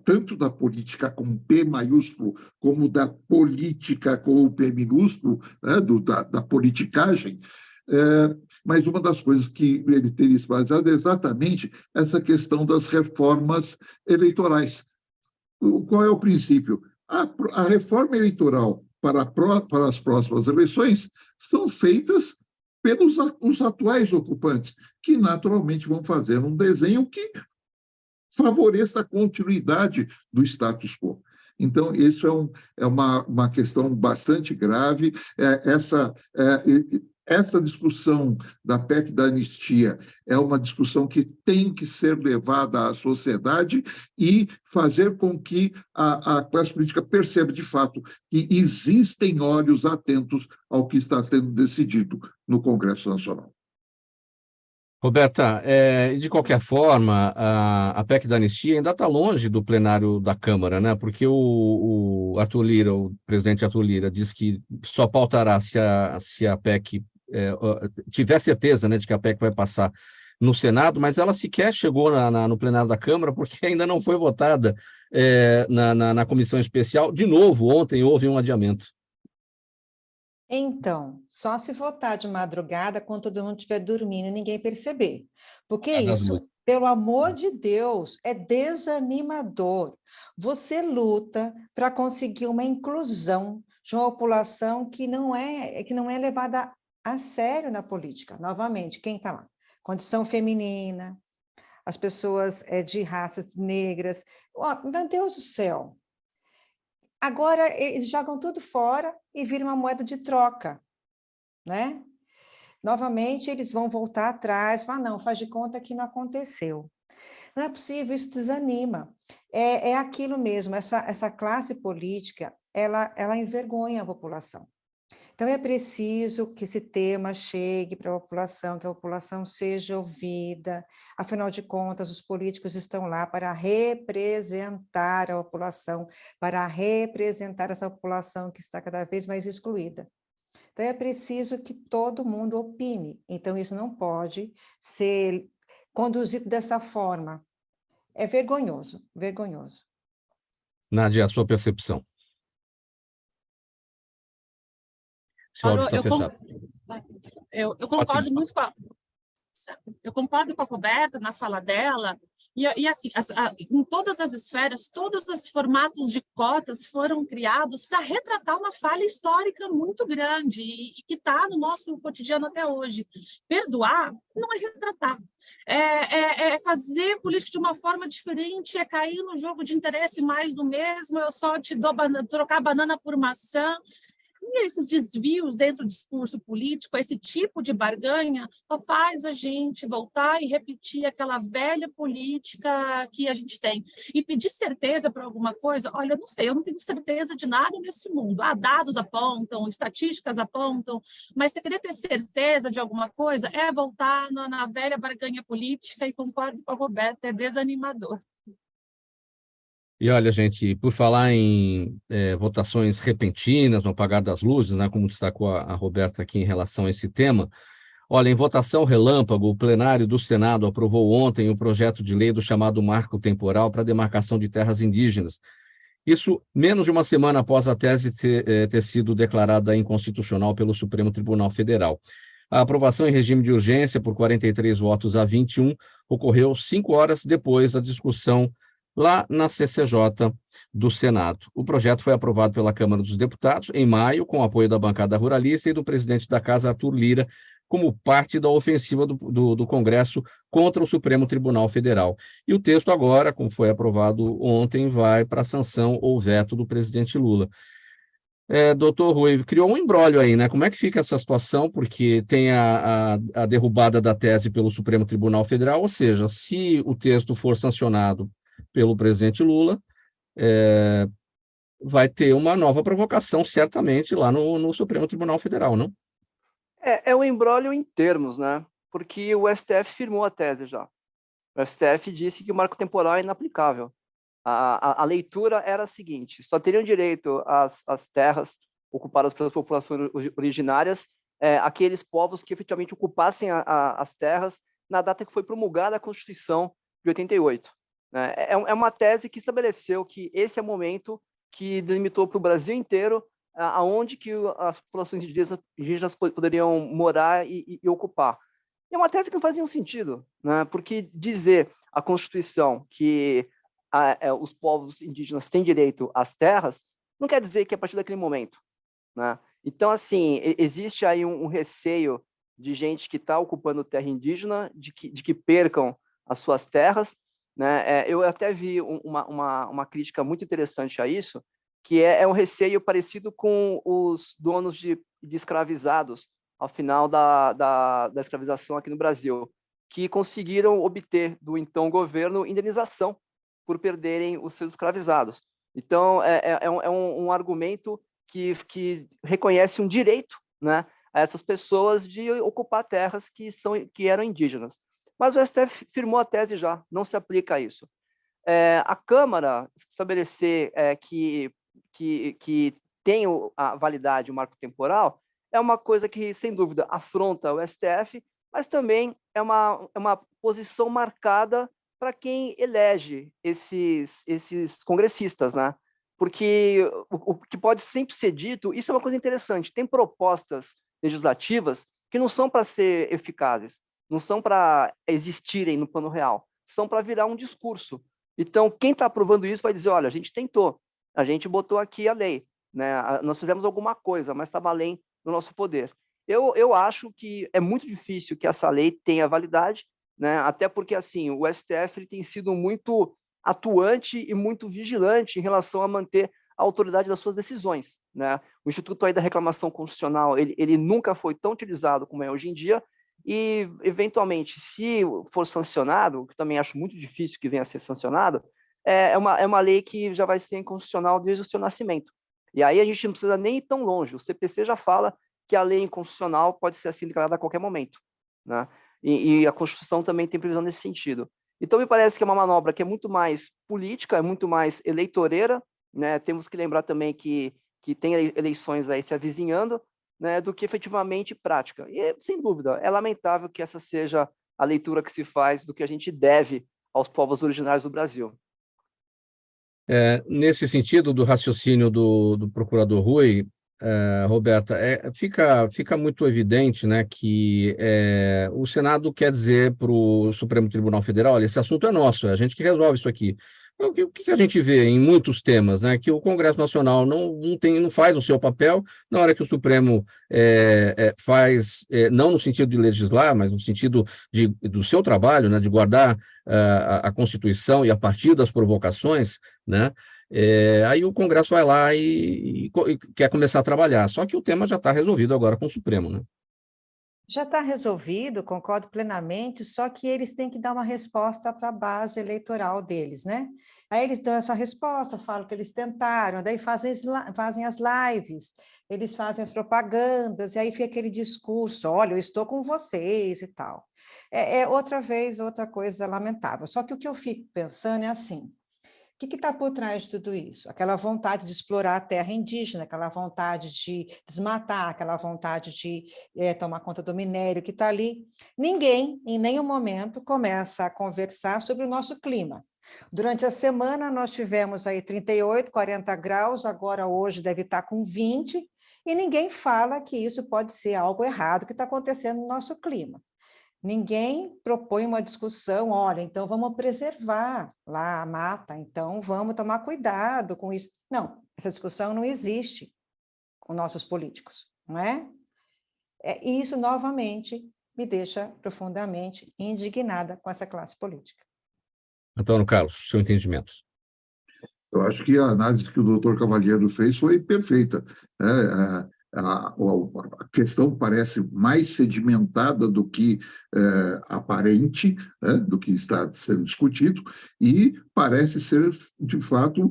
tanto da política com P maiúsculo, como da política com o P minúsculo, né, da politicagem, mas uma das coisas que ele teria se baseado é exatamente essa questão das reformas eleitorais. Qual é o princípio? A reforma eleitoral para as próximas eleições são feitas pelos os atuais ocupantes, que naturalmente vão fazer um desenho que favoreça a continuidade do status quo. Então, isso é uma questão bastante grave. Essa discussão da PEC da anistia é uma discussão que tem que ser levada à sociedade e fazer com que a classe política perceba, de fato, que existem olhos atentos ao que está sendo decidido no Congresso Nacional. Roberta, de qualquer forma, a PEC da anistia ainda está longe do plenário da Câmara, né? Porque o Arthur Lira, o presidente Arthur Lira, diz que só pautará se a PEC tiver certeza, né, de que a PEC vai passar no Senado, mas ela sequer chegou no plenário da Câmara, porque ainda não foi votada na comissão especial. De novo, ontem houve um adiamento. Então, só se votar de madrugada quando todo mundo estiver dormindo e ninguém perceber. Porque isso, pelo amor de Deus, é desanimador. Você luta para conseguir uma inclusão de uma população que não é levada a sério na política. Novamente, quem está lá? Condição feminina, as pessoas de raças negras. Oh, meu Deus do céu! Agora, eles jogam tudo fora e vira uma moeda de troca, né? Novamente, eles vão voltar atrás, falar, não, faz de conta que não aconteceu. Não é possível, isso desanima. É aquilo mesmo, essa classe política, ela envergonha a população. Então, é preciso que esse tema chegue para a população, que a população seja ouvida. Afinal de contas, os políticos estão lá para representar a população, para representar essa população que está cada vez mais excluída. Então, é preciso que todo mundo opine. Então, isso não pode ser conduzido dessa forma. É vergonhoso, vergonhoso. Nádia, a sua percepção. Seu áudio está fechado. Eu concordo muito com eu concordo com a Roberta na fala dela, e assim, em todas as esferas, todos os formatos de cotas foram criados para retratar uma falha histórica muito grande e que está no nosso cotidiano até hoje. Perdoar não é retratar, é fazer política de uma forma diferente, é cair no jogo de interesse mais do mesmo, eu só te dou trocar banana por maçã. E esses desvios dentro do discurso político, esse tipo de barganha, só faz a gente voltar e repetir aquela velha política que a gente tem. E pedir certeza para alguma coisa, olha, eu não sei, eu não tenho certeza de nada nesse mundo. Dados apontam, estatísticas apontam, mas você querer ter certeza de alguma coisa é voltar na velha barganha política, e concordo com a Roberta, é desanimador. E olha, gente, por falar em votações repentinas, no apagar das luzes, né, como destacou a Roberta aqui em relação a esse tema, olha, em votação relâmpago, o plenário do Senado aprovou ontem o projeto de lei do chamado Marco Temporal para a demarcação de terras indígenas. Isso menos de uma semana após a tese ter sido declarada inconstitucional pelo Supremo Tribunal Federal. A aprovação em regime de urgência, por 43 votos a 21, ocorreu 5 horas depois da discussão lá na CCJ do Senado. O projeto foi aprovado pela Câmara dos Deputados em maio, com o apoio da bancada ruralista e do presidente da Casa, Arthur Lira, como parte da ofensiva do Congresso contra o Supremo Tribunal Federal. E o texto agora, como foi aprovado ontem, vai para a sanção ou veto do presidente Lula. Doutor Rui, criou um imbróglio aí, né? Como é que fica essa situação? Porque tem a derrubada da tese pelo Supremo Tribunal Federal, ou seja, se o texto for sancionado pelo presidente Lula, vai ter uma nova provocação, certamente, lá no Supremo Tribunal Federal, não? É um imbróglio em termos, né? Porque o STF firmou a tese já. O STF disse que o marco temporal é inaplicável. A leitura era a seguinte: só teriam direito às terras ocupadas pelas populações originárias aqueles povos que efetivamente ocupassem as terras na data que foi promulgada a Constituição de 88. É uma tese que estabeleceu que esse é o momento que delimitou para o Brasil inteiro aonde que as populações indígenas poderiam morar e ocupar. E é uma tese que não faz nenhum sentido, né? Porque dizer a Constituição que os povos indígenas têm direito às terras não quer dizer que é a partir daquele momento, né? Então, assim, existe aí um receio de gente que está ocupando terra indígena, de que percam as suas terras, né? Eu até vi uma crítica muito interessante a isso, que é um receio parecido com os donos de escravizados ao final da escravização aqui no Brasil, que conseguiram obter do então governo indenização por perderem os seus escravizados. Então, é um argumento que reconhece um direito, né, a essas pessoas de ocupar terras que eram indígenas. Mas o STF firmou a tese já, não se aplica a isso. A Câmara estabelecer que tem a validade, o marco temporal, é uma coisa que, sem dúvida, afronta o STF, mas também é uma posição marcada para quem elege esses congressistas, né? Porque o que pode sempre ser dito, isso é uma coisa interessante, tem propostas legislativas que não são para ser eficazes, não são para existirem no plano real, são para virar um discurso. Então, quem está aprovando isso vai dizer, olha, a gente tentou, a gente botou aqui a lei, né? Nós fizemos alguma coisa, mas estava além do nosso poder. Eu acho que é muito difícil que essa lei tenha validade, né? Até porque assim, o STF ele tem sido muito atuante e muito vigilante em relação a manter a autoridade das suas decisões, né? O Instituto aí da Reclamação Constitucional, ele nunca foi tão utilizado como é hoje em dia, e, eventualmente, se for sancionado, o que também acho muito difícil que venha a ser sancionado, é uma lei que já vai ser inconstitucional desde o seu nascimento. E aí a gente não precisa nem ir tão longe. O CPC já fala que a lei inconstitucional pode ser assim declarada a qualquer momento, né? E a Constituição também tem previsão nesse sentido. Então, me parece que é uma manobra que é muito mais política, é muito mais eleitoreira, né? Temos que lembrar também que tem eleições aí se avizinhando, né, do que efetivamente prática. E, sem dúvida, é lamentável que essa seja a leitura que se faz do que a gente deve aos povos originários do Brasil. Nesse sentido do raciocínio do procurador Rui, Roberta, fica muito evidente, né, que o Senado quer dizer para o Supremo Tribunal Federal: olha, esse assunto é nosso, é a gente que resolve isso aqui. O que a gente vê em muitos temas, né, que o Congresso Nacional não faz o seu papel na hora que o Supremo faz, não no sentido de legislar, mas no sentido do seu trabalho, né, de guardar a Constituição, e a partir das provocações, né, aí o Congresso vai lá e quer começar a trabalhar. Só que o tema já está resolvido agora com o Supremo, né? Já está resolvido, concordo plenamente, só que eles têm que dar uma resposta para a base eleitoral deles, né? Aí eles dão essa resposta, falam que eles tentaram, daí fazem as lives, eles fazem as propagandas, e aí fica aquele discurso: olha, eu estou com vocês e tal. Outra coisa lamentável. Só que o que eu fico pensando é assim: o que está por trás de tudo isso? Aquela vontade de explorar a terra indígena, aquela vontade de desmatar, aquela vontade de tomar conta do minério que está ali. Ninguém, em nenhum momento, começa a conversar sobre o nosso clima. Durante a semana, nós tivemos aí 38, 40 graus, agora hoje deve estar com 20, e ninguém fala que isso pode ser algo errado que está acontecendo no nosso clima. Ninguém propõe uma discussão: olha, então vamos preservar lá a mata, então vamos tomar cuidado com isso. Não, essa discussão não existe com nossos políticos, não é? E isso, novamente, me deixa profundamente indignada com essa classe política. Antônio Carlos, seu entendimento. Eu acho que a análise que o doutor Cavalheiro fez foi perfeita. A questão parece mais sedimentada do que aparente, né, do que está sendo discutido, e parece ser, de fato,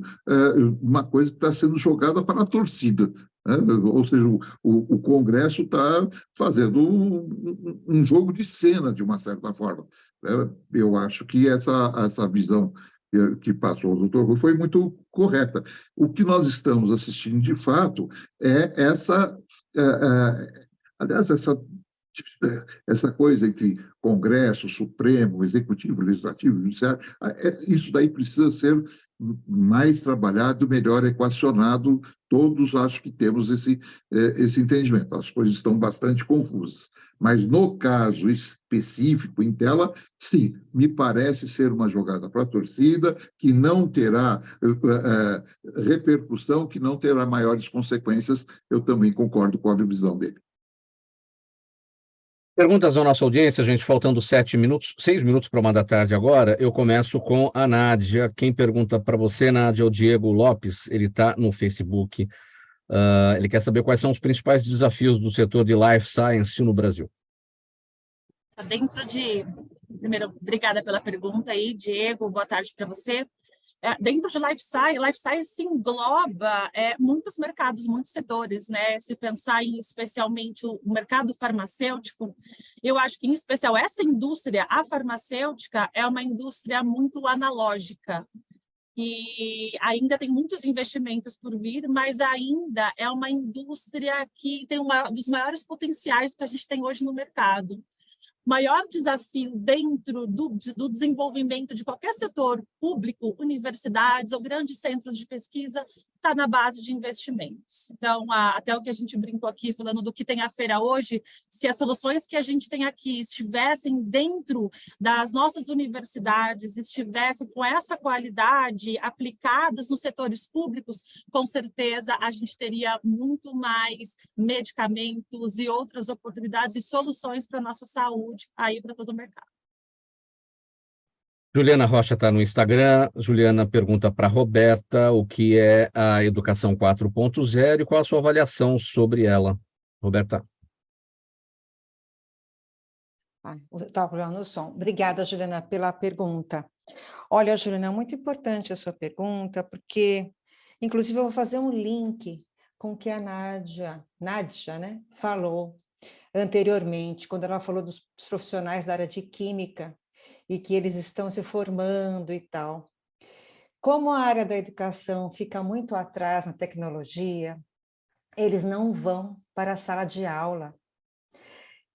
uma coisa que está sendo jogada para a torcida. Né? Ou seja, o Congresso está fazendo um jogo de cena, de uma certa forma. Eu acho que essa visão que passou o doutor Rui foi muito correta. O que nós estamos assistindo, de fato, é aliás, essa coisa entre Congresso, Supremo, Executivo, Legislativo, Judiciário, isso daí precisa ser mais trabalhado, melhor equacionado. Todos acho que temos esse entendimento. As coisas estão bastante confusas. Mas, no caso específico, em tela, sim, me parece ser uma jogada para a torcida, que não terá repercussão, que não terá maiores consequências. Eu também concordo com a visão dele. Perguntas à nossa audiência, gente, faltando 6 minutos para 1 da tarde agora. Eu começo com a Nádia. Quem pergunta para você, Nádia, é o Diego Lopes. Ele está no Facebook. Ele quer saber quais são os principais desafios do setor de Life Science no Brasil. Primeiro, obrigada pela pergunta aí, Diego, boa tarde para você. Dentro de Life Science engloba muitos mercados, muitos setores, né? Se pensar em especialmente o mercado farmacêutico, eu acho que, em especial, essa indústria, a farmacêutica, é uma indústria muito analógica, que ainda tem muitos investimentos por vir, mas ainda é uma indústria que tem um dos maiores potenciais que a gente tem hoje no mercado. O maior desafio dentro do desenvolvimento de qualquer setor público, universidades ou grandes centros de pesquisa, está na base de investimentos. Então, até o que a gente brincou aqui, falando do que tem a feira hoje, se as soluções que a gente tem aqui estivessem dentro das nossas universidades, estivessem com essa qualidade aplicadas nos setores públicos, com certeza a gente teria muito mais medicamentos e outras oportunidades e soluções para a nossa saúde aí para todo o mercado. Juliana Rocha está no Instagram. Juliana pergunta para Roberta o que é a Educação 4.0 e qual a sua avaliação sobre ela. Roberta. Estava problema no som. Obrigada, Juliana, pela pergunta. Olha, Juliana, é muito importante a sua pergunta, porque, inclusive, eu vou fazer um link com o que a Nádia, né, falou anteriormente, quando ela falou dos profissionais da área de química e que eles estão se formando e tal. Como a área da educação fica muito atrás na tecnologia, eles não vão para a sala de aula.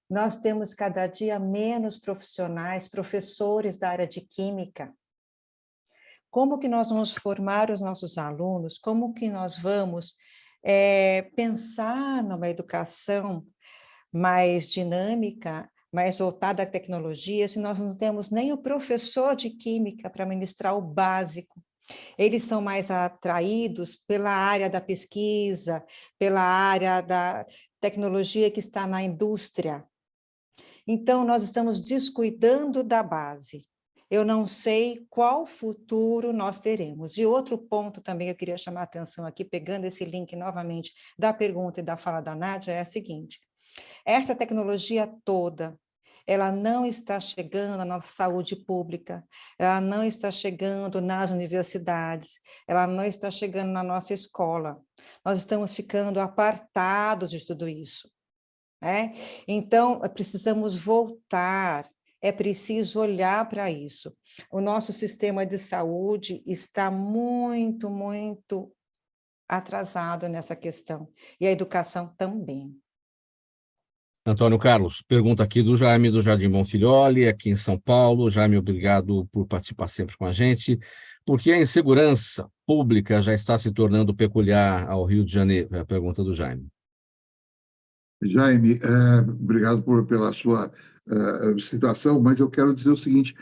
Nós temos cada dia menos profissionais, professores da área de química. Como que nós vamos formar os nossos alunos? Como que nós vamos pensar numa educação mais dinâmica, mais voltada à tecnologia, se nós não temos nem o professor de química para ministrar o básico? Eles são mais atraídos pela área da pesquisa, pela área da tecnologia que está na indústria. Então, nós estamos descuidando da base. Eu não sei qual futuro nós teremos. E outro ponto também que eu queria chamar a atenção aqui, pegando esse link novamente da pergunta e da fala da Nádia, é a seguinte: essa tecnologia toda, ela não está chegando na nossa saúde pública, ela não está chegando nas universidades, ela não está chegando na nossa escola. Nós estamos ficando apartados de tudo isso. Então, precisamos voltar, é preciso olhar para isso. O nosso sistema de saúde está muito, muito atrasado nessa questão, e a educação também. Antônio Carlos, pergunta aqui do Jaime, do Jardim Bonfilholi, aqui em São Paulo. Jaime, obrigado por participar sempre com a gente. Por que a insegurança pública já está se tornando peculiar ao Rio de Janeiro? É a pergunta do Jaime. Jaime, obrigado pela sua citação, mas eu quero dizer o seguinte: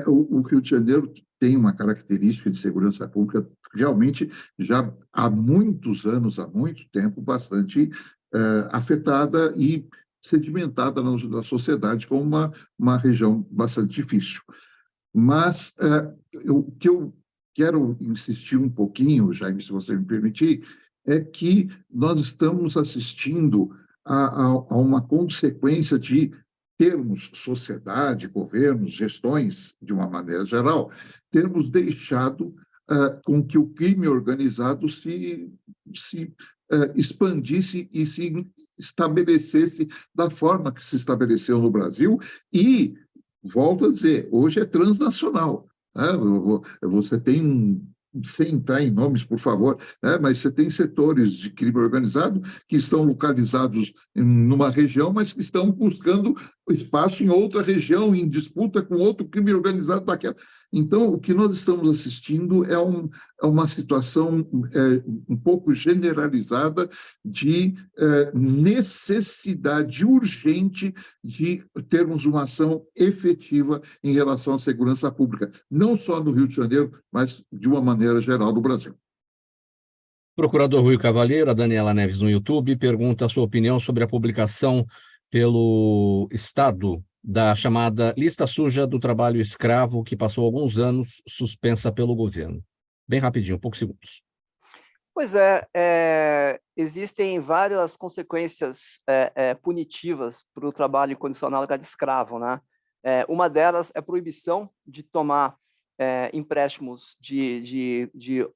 o Rio de Janeiro tem uma característica de segurança pública realmente já há muitos anos, há muito tempo, bastante afetada e sedimentada na sociedade como uma região bastante difícil. Mas o que eu quero insistir um pouquinho, Jaime, se você me permitir, é que nós estamos assistindo a uma consequência de termos sociedade, governos, gestões, de uma maneira geral, termos deixado com que o crime organizado se expandisse e se estabelecesse da forma que se estabeleceu no Brasil e, volto a dizer, hoje é transnacional. Você tem, sem entrar em nomes, por favor, mas você tem setores de crime organizado que estão localizados numa região, mas que estão buscando espaço em outra região, em disputa com outro crime organizado daquela. Então, o que nós estamos assistindo é uma situação um pouco generalizada de necessidade urgente de termos uma ação efetiva em relação à segurança pública, não só no Rio de Janeiro, mas de uma maneira geral no Brasil. Procurador Rui Cavalheiro, a Daniela Neves no YouTube, pergunta a sua opinião sobre a publicação pelo Estado da chamada lista suja do trabalho escravo, que passou alguns anos suspensa pelo governo. Bem rapidinho, poucos segundos. Pois existem várias consequências punitivas para o trabalho incondicional de escravo, né? Uma delas é a proibição de tomar empréstimos de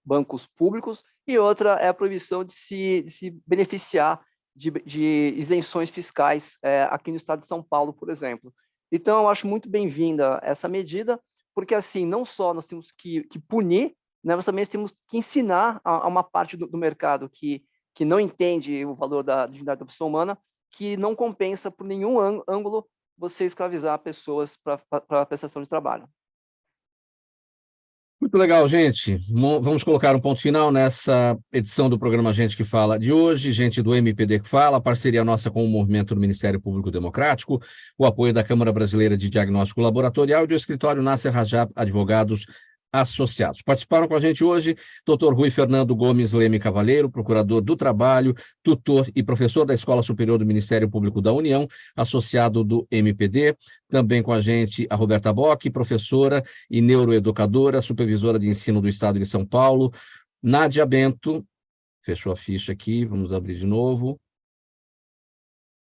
bancos públicos, e outra é a proibição de se beneficiar de isenções fiscais aqui no estado de São Paulo, por exemplo. Então, eu acho muito bem-vinda essa medida, porque assim, não só nós temos que punir, né, mas também temos que ensinar a uma parte do mercado que não entende o valor da dignidade da pessoa humana, que não compensa por nenhum ângulo você escravizar pessoas para a prestação de trabalho. Muito legal, gente. Vamos colocar um ponto final nessa edição do programa Gente que Fala de hoje. Gente do MPD que Fala, parceria nossa com o Movimento do Ministério Público Democrático, o apoio da Câmara Brasileira de Diagnóstico Laboratorial e do Escritório Nasser Rajab Advogados Associados. Participaram com a gente hoje Dr. Rui Fernando Gomes Leme Cavaleiro, procurador do Trabalho, tutor e professor da Escola Superior do Ministério Público da União, associado do MPD. Também com a gente a Roberta Bock, professora e neuroeducadora, supervisora de ensino do Estado de São Paulo. Nádia Bento, fechou a ficha aqui, vamos abrir de novo.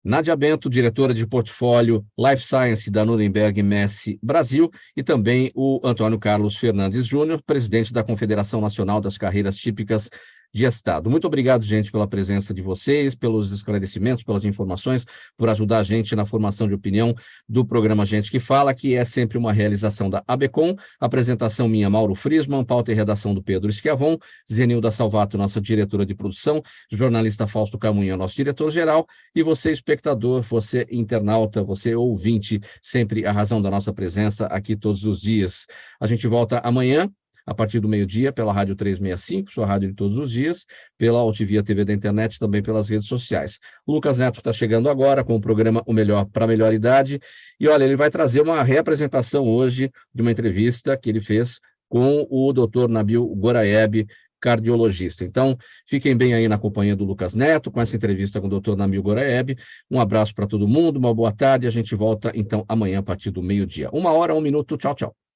Nádia Bento, diretora de portfólio Life Science da Nuremberg Messe Brasil, e também o Antônio Carlos Fernandes Júnior, presidente da Confederação Nacional das Carreiras Típicas de Estado. Muito obrigado, gente, pela presença de vocês, pelos esclarecimentos, pelas informações, por ajudar a gente na formação de opinião do programa Gente que Fala, que é sempre uma realização da ABCOM, apresentação minha, Mauro Friesman, pauta e redação do Pedro Schiavon, Zenilda Salvato, nossa diretora de produção, jornalista Fausto Camunha, nosso diretor-geral, e você, espectador, você internauta, você ouvinte, sempre a razão da nossa presença aqui todos os dias. A gente volta amanhã, a partir do meio-dia, pela Rádio 365, sua rádio de todos os dias, pela Altivia TV da internet, também pelas redes sociais. O Lucas Neto está chegando agora com o programa O Melhor para a Melhor Idade, e olha, ele vai trazer uma reapresentação hoje de uma entrevista que ele fez com o Dr. Nabil Goraieb, cardiologista. Então, fiquem bem aí na companhia do Lucas Neto, com essa entrevista com o Dr. Nabil Goraieb. Um abraço para todo mundo, uma boa tarde, a gente volta então amanhã a partir do meio-dia. 1 hora, 1 minuto, tchau, tchau.